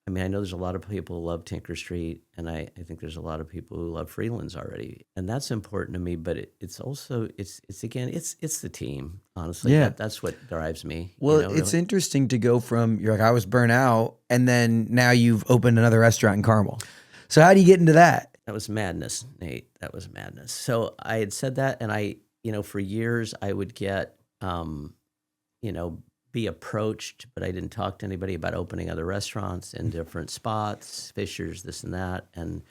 I know there's a lot of people who love Tinker Street, and I think there's a lot of people who love Freeland's already, and that's important to me. But it's also it's the team. Honestly, Yeah. that's what drives me. Well, it's really. interesting to go from, you're like, I was burnt out, and then now you've opened another restaurant in Carmel. So how do you get into that? That was madness, Nate. That was madness. So I had said that, and for years I would get, be approached, but I didn't talk to anybody about opening other restaurants in different spots, Fisher's, this and that. And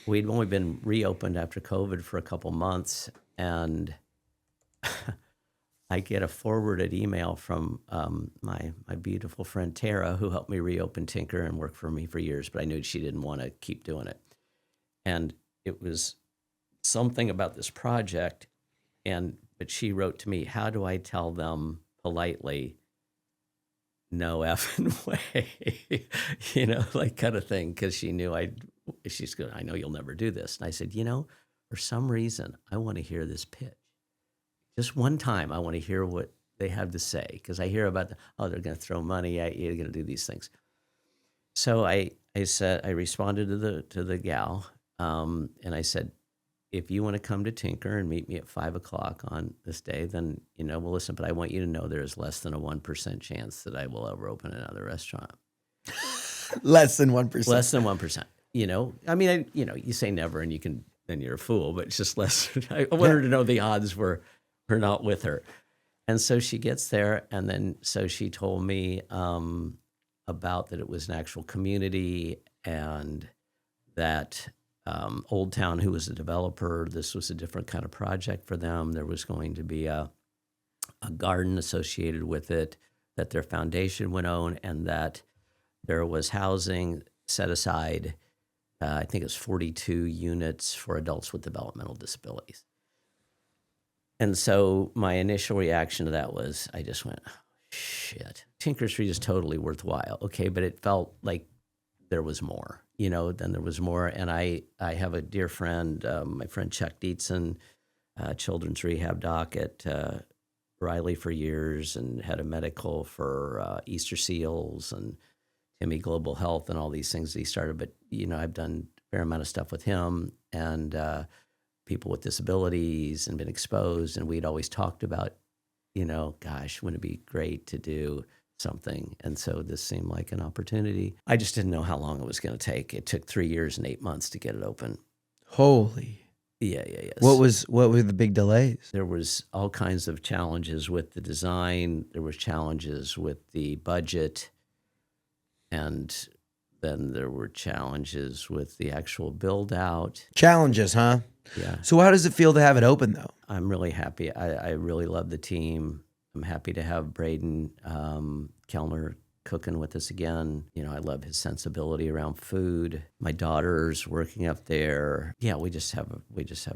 we'd only been reopened after COVID for a couple months, and I get a forwarded email from my beautiful friend Tara, who helped me reopen Tinker and worked for me for years, but I knew she didn't want to keep doing it. And it was something about this project, but she wrote to me, how do I tell them politely, no effing way, like kind of thing, because she knew she's good. I know you'll never do this. And I said, for some reason, I want to hear this pitch. Just one time, I want to hear what they have to say, because I hear about they're going to throw money at you, they're going to do these things. So I said, I responded to the gal, And I said, if you want to come to Tinker and meet me at 5 o'clock on this day, then, well, listen, but I want you to know there's less than a 1% chance that I will ever open another restaurant. Less than 1%. Less than 1%. I mean, you say never and then you're a fool, but it's just less. I want her to know the odds were not with her. And so she gets there. And then, so she told me about that it was an actual community and that Old Town, who was a developer, this was a different kind of project for them. There was going to be a garden associated with it that their foundation would own, and that there was housing set aside. I think it was 42 units for adults with developmental disabilities. And so my initial reaction to that was, I just went, oh, shit, Tinker Street is totally worthwhile. Okay, but it felt like there was more, then there was more. And I have a dear friend, my friend Chuck Dietzen, children's rehab doc at Riley for years, and head of medical for Easter Seals and Timmy Global Health and all these things that he started. But, I've done a fair amount of stuff with him and people with disabilities and been exposed. And we'd always talked about, gosh, wouldn't it be great to do something? And so this seemed like an opportunity. I just didn't know how long it was going to take. It took 3 years and 8 months to get it open. Holy. Yeah. What were the big delays? There was all kinds of challenges with the design. There was challenges with the budget. And then there were challenges with the actual build out. Challenges, huh? Yeah. So how does it feel to have it open, though? I'm really happy. I really love the team. I'm happy to have Braden Kellner cooking with us again. I love his sensibility around food. My daughter's working up there. Yeah, we just have a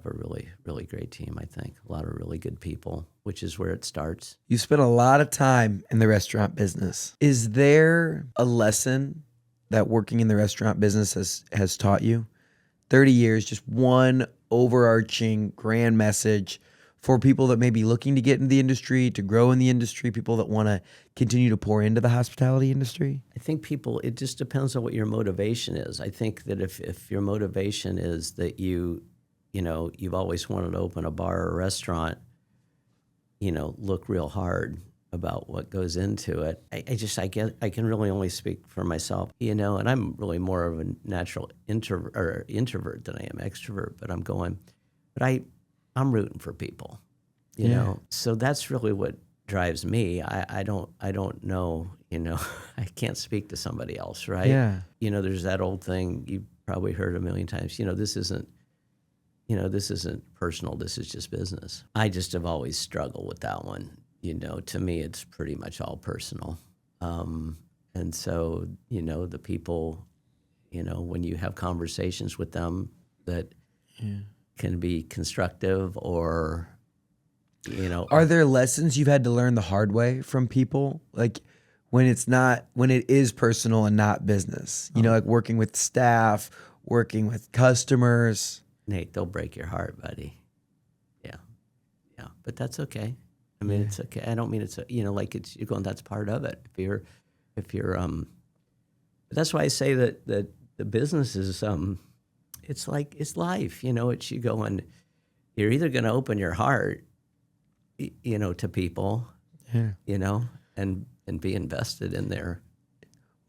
really, really great team, I think. A lot of really good people, which is where it starts. You spent a lot of time in the restaurant business. Is there a lesson that working in the restaurant business has taught you? 30 years, just one overarching grand message for people that may be looking to get into the industry, to grow in the industry, people that want to continue to pour into the hospitality industry? I think it just depends on what your motivation is. I think that if your motivation is that you've always wanted to open a bar or a restaurant, look real hard about what goes into it. I can really only speak for myself, and I'm really more of a natural introvert than I am extrovert, but I'm rooting for people, you know? So that's really what drives me. I don't know, I can't speak to somebody else, right? Yeah. There's that old thing you've probably heard a million times, this isn't personal, this is just business. I just have always struggled with that one. To me, it's pretty much all personal. And so, the people, when you have conversations with them that can be constructive or, Are there lessons you've had to learn the hard way from people? Like when it is personal and not business, like working with staff, working with customers. Nate, they'll break your heart, buddy. Yeah. But that's okay. I mean, it's okay. I don't mean it's, you're going, that's part of it. If you're, but that's why I say that the business is, it's like, it's life, it's you going, you're either going to open your heart, to people, and be invested in their.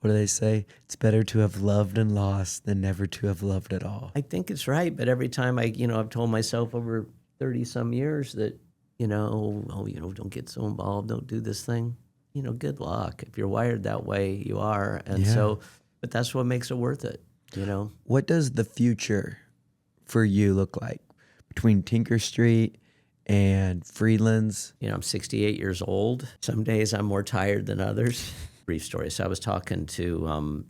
What do they say? It's better to have loved and lost than never to have loved at all. I think it's right. But every time I've told myself over 30 some years that, don't get so involved. Don't do this thing. Good luck. If you're wired that way, you are. And so, but that's what makes it worth it, What does the future for you look like between Tinker Street and Freeland's? I'm 68 years old. Some days I'm more tired than others. Brief story. So I was talking to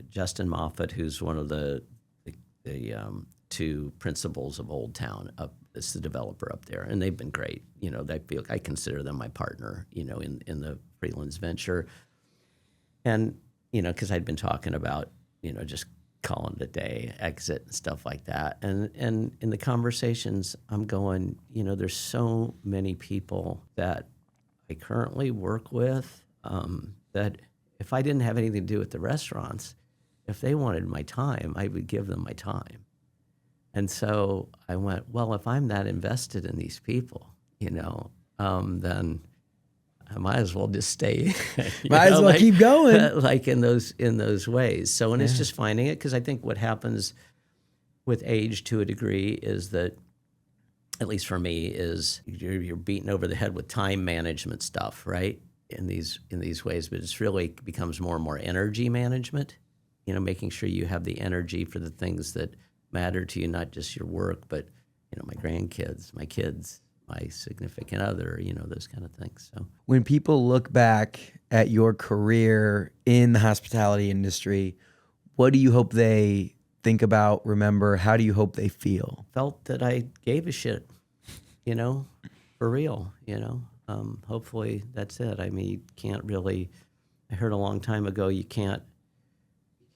Justin Moffat, who's one of the two principals of Old Town. It's the developer up there, and they've been great. I consider them my partner, in the Freeland's venture. And, because I'd been talking about, just calling it a day, exit and stuff like that. And in the conversations, I'm going, there's so many people that I currently work with that if I didn't have anything to do with the restaurants, if they wanted my time, I would give them my time. And so I went, well, if I'm that invested in these people, then I might as well just stay. Might as well keep going. Like in those ways. So, and it's just finding it, because I think what happens with age to a degree is that, at least for me, is you're beaten over the head with time management stuff, right? In these ways, but it's really becomes more and more energy management. Making sure you have the energy for the things that matter to you, not just your work, but my grandkids, my kids, my significant other, those kind of things. So when people look back at your career in the hospitality industry, what do you hope they think about, remember? How do you hope they feel? Felt that I gave a shit, for real, hopefully that's it. I mean, you can't really, I heard a long time ago, you can't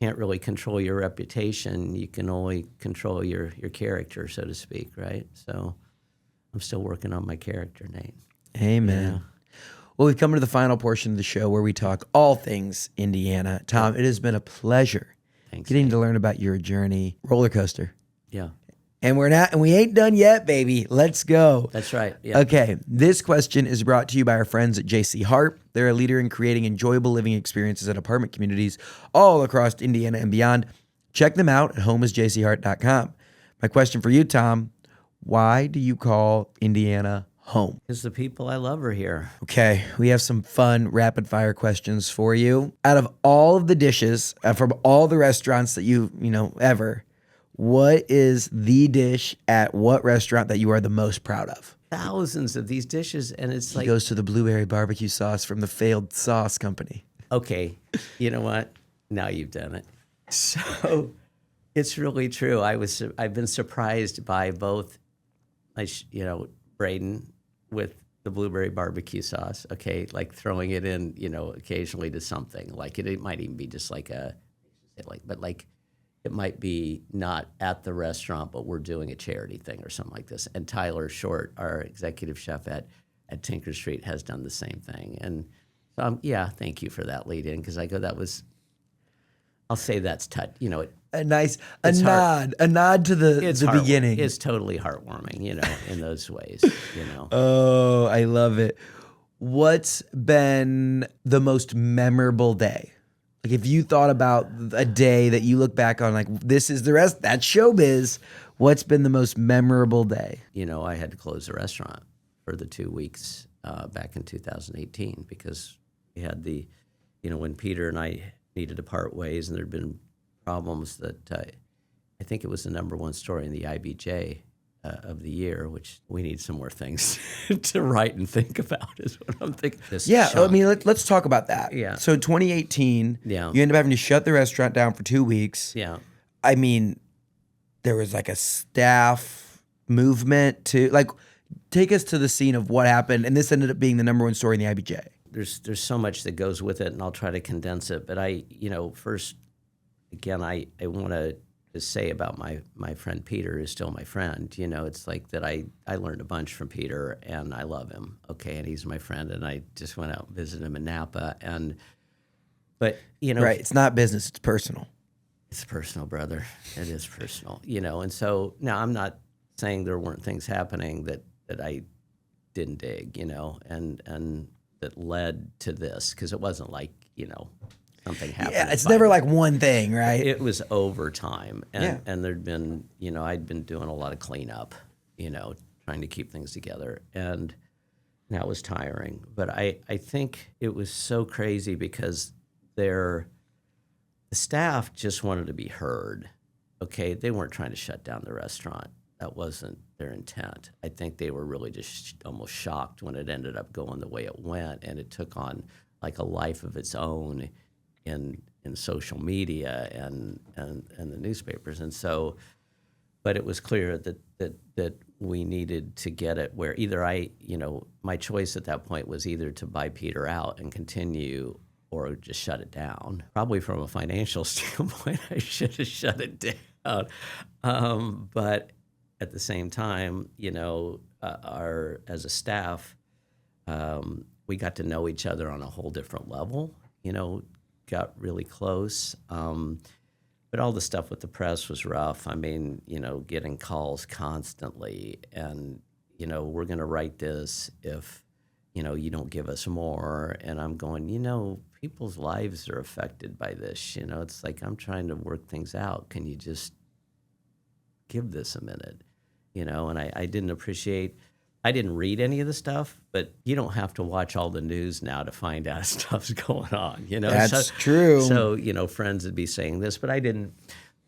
really control your reputation. You can only control your character, so to speak, right? So I'm still working on my character, Nate. Amen. Yeah. Well, we've come to the final portion of the show where we talk all things Indiana. Tom, it has been a pleasure getting Nate. to learn about your journey. Roller coaster. Yeah. And we ain't done yet, baby. Let's go. That's right. Yeah. Okay. This question is brought to you by our friends at JC Hart. They're a leader in creating enjoyable living experiences at apartment communities all across Indiana and beyond. Check them out at homeisjchart.com. My question for you, Tom, why do you call Indiana home? Because the people I love are here. Okay, we have some fun rapid fire questions for you. Out of all of the dishes from all the restaurants that you ever, what is the dish at what restaurant that you are the most proud of? Thousands of these dishes, and it's He like, goes to the blueberry barbecue sauce from the failed sauce company. okay, you know what? Now you've done it. So it's really true. I've been surprised by both, Braden with the blueberry barbecue sauce. Okay, like throwing it in, occasionally to something. Like it might even be just like it might be not at the restaurant, but we're doing a charity thing or something like this. And Tyler Short, our executive chef at Tinker Street, has done the same thing. And so, thank you for that lead in, because I'll say that's A nod to the beginning. It's totally heartwarming, in those ways, Oh, I love it. What's been the most memorable day? Like, if you thought about a day that you look back on, like, this is that's showbiz, what's been the most memorable day? I had to close the restaurant for the 2 weeks back in 2018, because we had when Peter and I needed to part ways, and there'd been problems that I think it was the number one story in the IBJ of the year, which we need some more things to write and think about, is what I'm thinking. I mean, let's talk about that. Yeah. So 2018, Yeah. you end up having to shut the restaurant down for 2 weeks. Yeah. I mean, there was like a staff movement take us to the scene of what happened, and this ended up being the number one story in the IBJ. There's so much that goes with it, and I'll try to condense it. But first, again, I want to say about my friend Peter, is still my friend. It's like that I learned a bunch from Peter, and I love him. Okay, and he's my friend, and I just went out and visited him in Napa. But Right, it's not business, it's personal. It's personal, brother. It is personal, And so now I'm not saying there weren't things happening that I didn't dig, and that led to this, because it wasn't like, something happened. Yeah, it's never like one thing, right? It was over time. And there'd been, I'd been doing a lot of cleanup, trying to keep things together. And that was tiring. But I think it was so crazy because the staff just wanted to be heard. Okay, they weren't trying to shut down the restaurant. That wasn't their intent. I think they were really just almost shocked when it ended up going the way it went, and it took on like a life of its own in social media and the newspapers. And so, but it was clear that we needed to get it where either my choice at that point was either to buy Peter out and continue, or just shut it down. Probably from a financial standpoint, I should have shut it down. But at the same time, as a staff, we got to know each other on a whole different level, got really close. But all the stuff with the press was rough. I mean, getting calls constantly and, we're going to write this if, you don't give us more. And I'm going, people's lives are affected by this. It's like I'm trying to work things out. Can you just give this a minute? And I didn't read any of the stuff, but you don't have to watch all the news now to find out stuff's going on. That's true. So friends would be saying this, but I didn't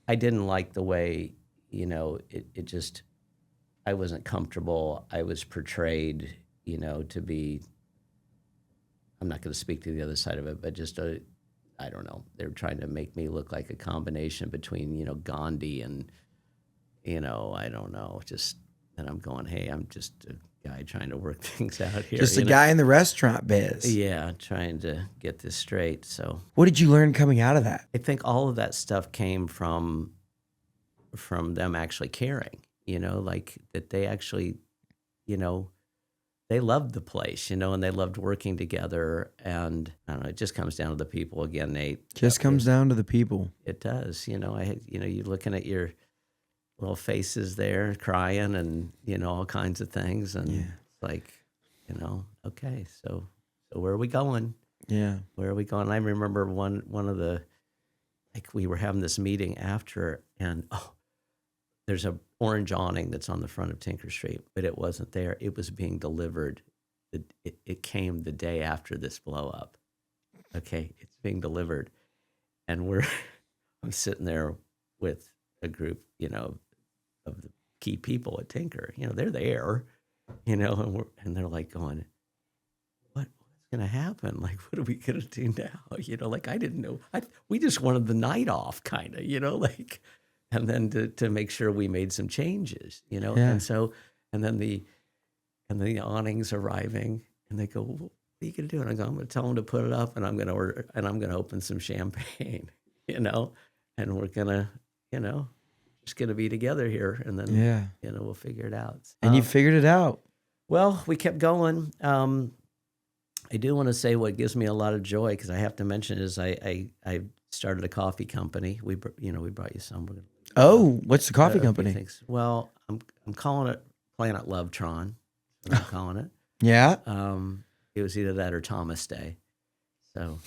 like the way it just, I wasn't comfortable. I was portrayed to be, I'm not going to speak to the other side of it, but just I don't know. They were trying to make me look like a combination between Gandhi and I don't know, just. And I'm going, hey, I'm just a guy trying to work things out here. Just a guy in the restaurant biz. Yeah, trying to get this straight. So what did you learn coming out of that? I think all of that stuff came from them actually caring, like that they actually, they loved the place, and they loved working together. And I don't know, it just comes down to the people again, Nate. Just comes down to the people. It does. You're looking at your little faces there crying and, all kinds of things. And it's like, okay, so where are we going? Yeah. Where are we going? I remember one of the, we were having this meeting after and, there's a orange awning that's on the front of Tinker Street, but it wasn't there. It was being delivered. It came the day after this blow up. Okay. It's being delivered. And I'm sitting there with a group, of the key people at Tinker. They're there, and they're like going, what's going to happen? Like, what are we going to do now? I didn't know. We just wanted the night off, kind of, and then to make sure we made some changes, Yeah. and then the awning's arriving, and they go, well, what are you going to do? And I go, I'm going to tell them to put it up, and I'm going to order, and I'm going to open some champagne, and we're going to, just going to be together here, and then we'll figure it out. And you figured it out. Well, we kept going. I do want to say what gives me a lot of joy, because I have to mention is I started a coffee company. We brought you some. We're gonna, what's the coffee company? things. Well, I'm calling it Planet Lovetron. That's what I'm calling it. Yeah. It was either that or Thomas Day. So.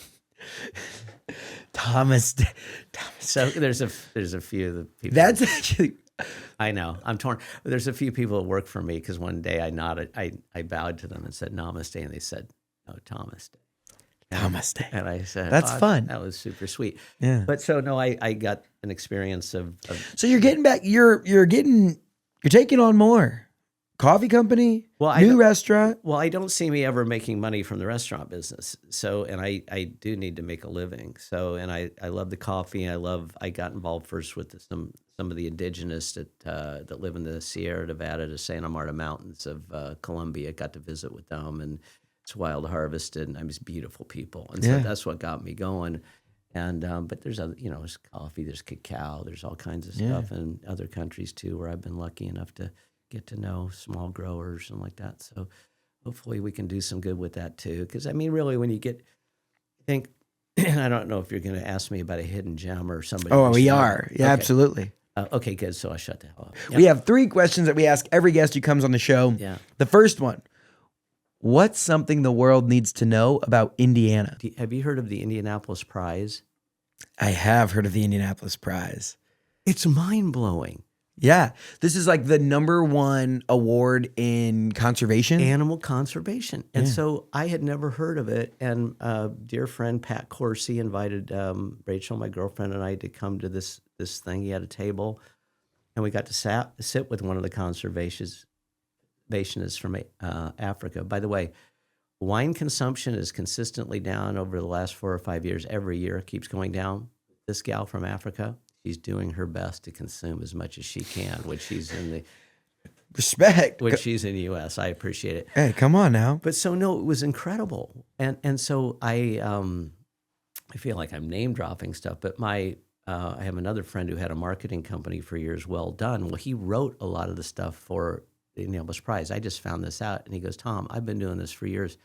Thomas. So there's a few of the people. That's actually. I know. I'm torn. There's a few people that work for me because one day I nodded. I bowed to them and said Namaste, and they said, "No, Thomas Day." Thomas Day. And I said, "That's fun." That was super sweet. Yeah. But so no, I got an experience of. So you're getting back. You're taking on more. Coffee company, new restaurant. Well, I don't see me ever making money from the restaurant business. So, and I do need to make a living. So, and I love the coffee. I got involved first with some of the indigenous that live in the Sierra Nevada to Santa Marta Mountains of Colombia. Got to visit with them, and it's wild harvested, and it's beautiful people. And so that's what got me going. And but there's other, there's coffee, there's cacao, there's all kinds of stuff in other countries too, where I've been lucky enough to get to know small growers and like that. So hopefully we can do some good with that too. Because I mean, really, when you I think, I don't know if you're going to ask me about a hidden gem or somebody. Oh, we are. Yeah, okay. Absolutely. Okay, good. So I shut the hell up. Yep. We have 3 questions that we ask every guest who comes on the show. Yeah. The first one, what's something the world needs to know about Indiana? Have you heard of the Indianapolis Prize? I have heard of the Indianapolis Prize. It's mind-blowing. Yeah. This is like the #1 award in conservation. Animal conservation. And so I had never heard of it. And dear friend Pat Corsi invited Rachel, my girlfriend, and I to come to this thing. He had a table, and we got to sit with one of the conservationists from Africa. By the way, wine consumption is consistently down over the last 4 or 5 years. Every year it keeps going down. This gal from Africa, she's doing her best to consume as much as she can, which she's in the respect. Which she's in the U.S. I appreciate it. Hey, come on now. But so no, it was incredible, and so I feel like I'm name dropping stuff. But I have another friend who had a marketing company for years. Well done. Well, he wrote a lot of the stuff for the Indianapolis Prize. I just found this out, and he goes, Tom, I've been doing this for years.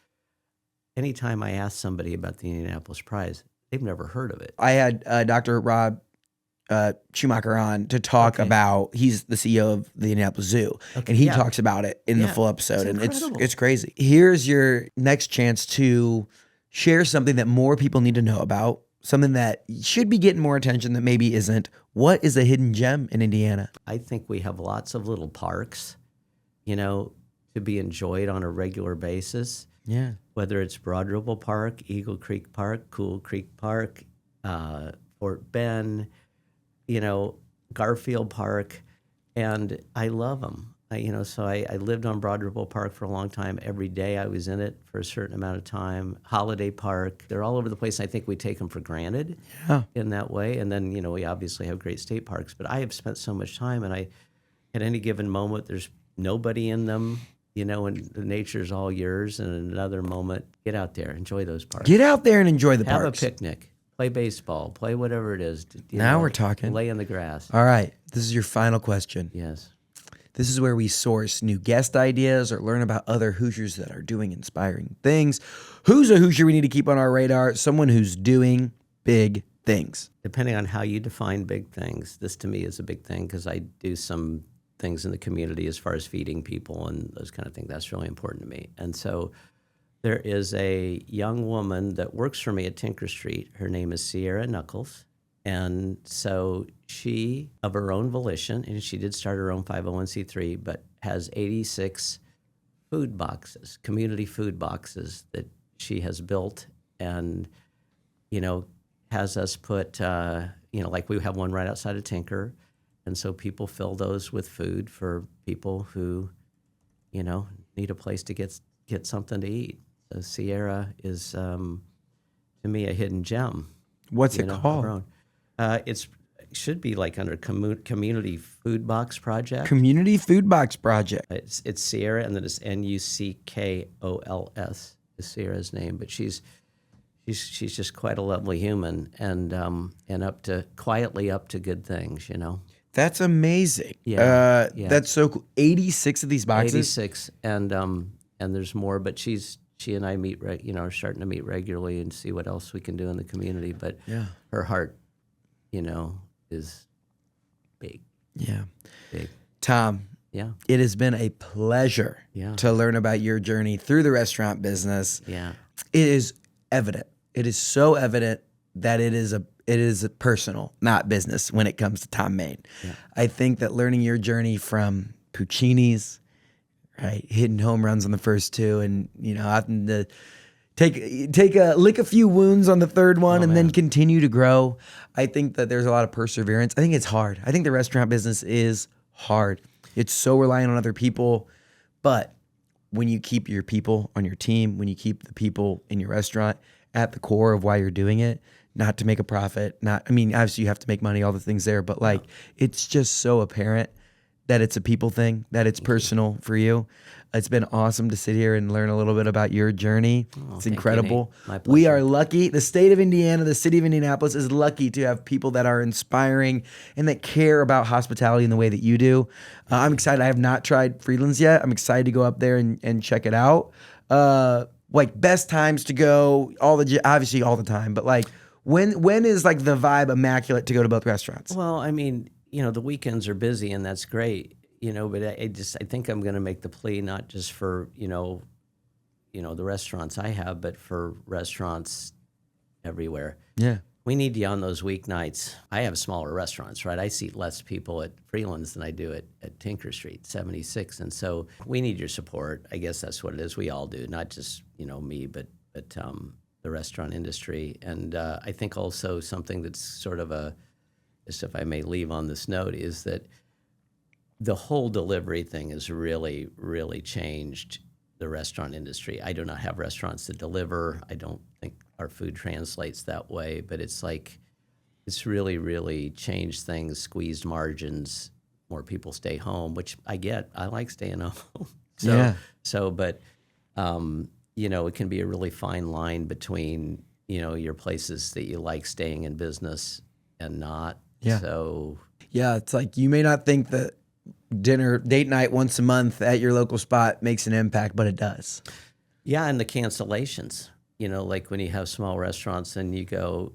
Anytime I ask somebody about the Indianapolis Prize, they've never heard of it. I had Dr. Rob Schumacher on to talk about, he's the CEO of the Indianapolis Zoo, and he talks about it in the full episode, and it's crazy. Here's your next chance to share something that more people need to know about, something that should be getting more attention that maybe isn't. What is a hidden gem in Indiana? I think we have lots of little parks, to be enjoyed on a regular basis. Yeah. Whether it's Broad Ripple Park, Eagle Creek Park, Cool Creek Park, Fort Bend, Garfield Park, and I love them. So I lived on Broad Ripple Park for a long time. Every day I was in it for a certain amount of time. Holiday Park, they're all over the place. I think we take them for granted in that way. And then, we obviously have great state parks, but I have spent so much time, and at any given moment, there's nobody in them, and the nature's all yours. And in another moment, get out there, enjoy those parks. Get out there and enjoy the parks. parks. Have a picnic. Play baseball, play whatever it is. Now we're talking. Lay in the grass. All right. This is your final question. Yes. This is where we source new guest ideas or learn about other Hoosiers that are doing inspiring things. Who's a Hoosier we need to keep on our radar? Someone who's doing big things. Depending on how you define big things, this to me is a big thing because I do some things in the community as far as feeding people and those kind of things. That's really important to me. And so there is a young woman that works for me at Tinker Street. Her name is Sierra Knuckles. And so she, of her own volition, and she did start her own 501c3, but has 86 food boxes, community food boxes that she has built and, has us put, like we have one right outside of Tinker. And so people fill those with food for people who, need a place to get something to eat. So Sierra is, to me, a hidden gem. What's it called? It should be like under Community Food Box Project. Community Food Box Project. It's Sierra, and then it's Nuckols is Sierra's name. But she's just quite a lovely human, and quietly up to good things. That's amazing. Yeah. That's so cool. 86 of these boxes. 86, and there's more, but she and I meet, are starting to meet regularly and see what else we can do in the community. But her heart, is big. Yeah. Big. Tom. Yeah. It has been a pleasure to learn about your journey through the restaurant business. Yeah. It is evident. It is so evident that it is a personal, not business, when it comes to Tom Main. Yeah. I think that learning your journey from Puccini's, right, hitting home runs on the first two, and having to lick a few wounds on the third one, then continue to grow. I think that there's a lot of perseverance. I think it's hard. I think the restaurant business is hard. It's so reliant on other people, but when you keep your people on your team, when you keep the people in your restaurant at the core of why you're doing it, not to make a profit, obviously you have to make money, all the things there, but it's just so apparent that it's a people thing, that it's personal for you. It's been awesome to sit here and learn a little bit about your journey. It's incredible. My pleasure. We are lucky. The state of Indiana, the city of Indianapolis is lucky to have people that are inspiring and that care about hospitality in the way that you do. I'm excited. I have not tried Freeland's yet. I'm excited to go up there and check it out. Best times to go, obviously all the time, but when is the vibe immaculate to go to both restaurants? Well, the weekends are busy, and that's great, but I think I'm going to make the plea not just for, the restaurants I have, but for restaurants everywhere. Yeah. We need you on those weeknights. I have smaller restaurants, right? I seat less people at Freeland's than I do at Tinker Street, 76. And so we need your support. I guess that's what it is. We all do, not just, me, but the restaurant industry. And I think also something that's sort of just if I may leave on this note, is that the whole delivery thing has really, really changed the restaurant industry. I do not have restaurants that deliver. I don't think our food translates that way, but it's really, really changed things, squeezed margins, more people stay home, which I get. I like staying home. But it can be a really fine line between, your places that you like staying in business and not. Yeah. So it's you may not think that date night once a month at your local spot makes an impact, but it does. Yeah, and the cancellations, when you have small restaurants and you go,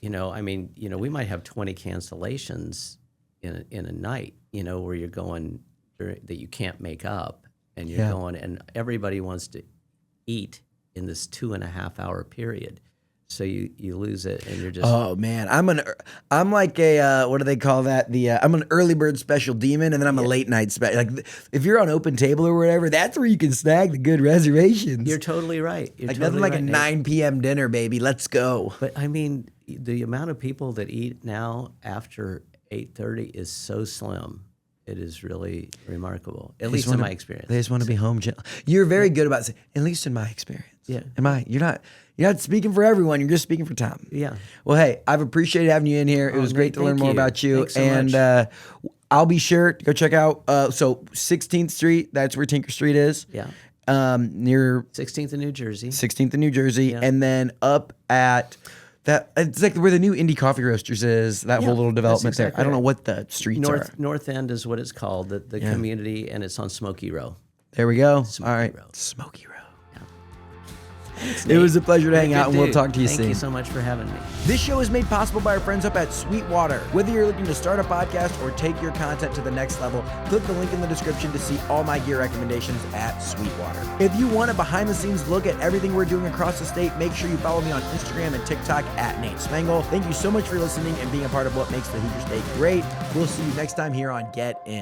I mean, we might have 20 cancellations in a night, where you're going that you can't make up, and you're going, and everybody wants to eat in this 2.5 hour period. So you lose it, and you're just. Oh man, I'm like a what do they call that? I'm an early bird special demon, and then I'm a late night special. Like if you're on Open Table or whatever, that's where you can snag the good reservations. You're totally right. You're like totally nothing like right, a 9 p.m. dinner, baby. Let's go. But I mean, the amount of people that eat now after 8:30 is so slim. It is really remarkable, at least in my experience. They just want to be home. You're very good about saying, at least in my experience. Yeah. You're not speaking for everyone. You're just speaking for Tom. Yeah. Well, hey, I've appreciated having you in here. It was great to learn more about you. Thanks so much. I'll be sure to go check out. So 16th Street, that's where Tinker Street is. Yeah. Near 16th in New Jersey. 16th in New Jersey. Yeah. And then up at that, it's like where the new Indie Coffee Roasters is, that whole little development exactly there. I don't know what the streets are. North End is what it's called, the community, and it's on Smoky Row. There we go. Smoky All right. Row. Smoky Row. Thanks, It Nate. was a pleasure to You're hang a out, good and we'll dude. talk to you soon. Thank you so much for having me. This show is made possible by our friends up at Sweetwater. Whether you're looking to start a podcast or take your content to the next level, click the link in the description to see all my gear recommendations at Sweetwater. If you want a behind-the-scenes look at everything we're doing across the state, make sure you follow me on Instagram and TikTok at Nate Spangle. Thank you so much for listening and being a part of what makes the Hoosier State great. We'll see you next time here on Get In.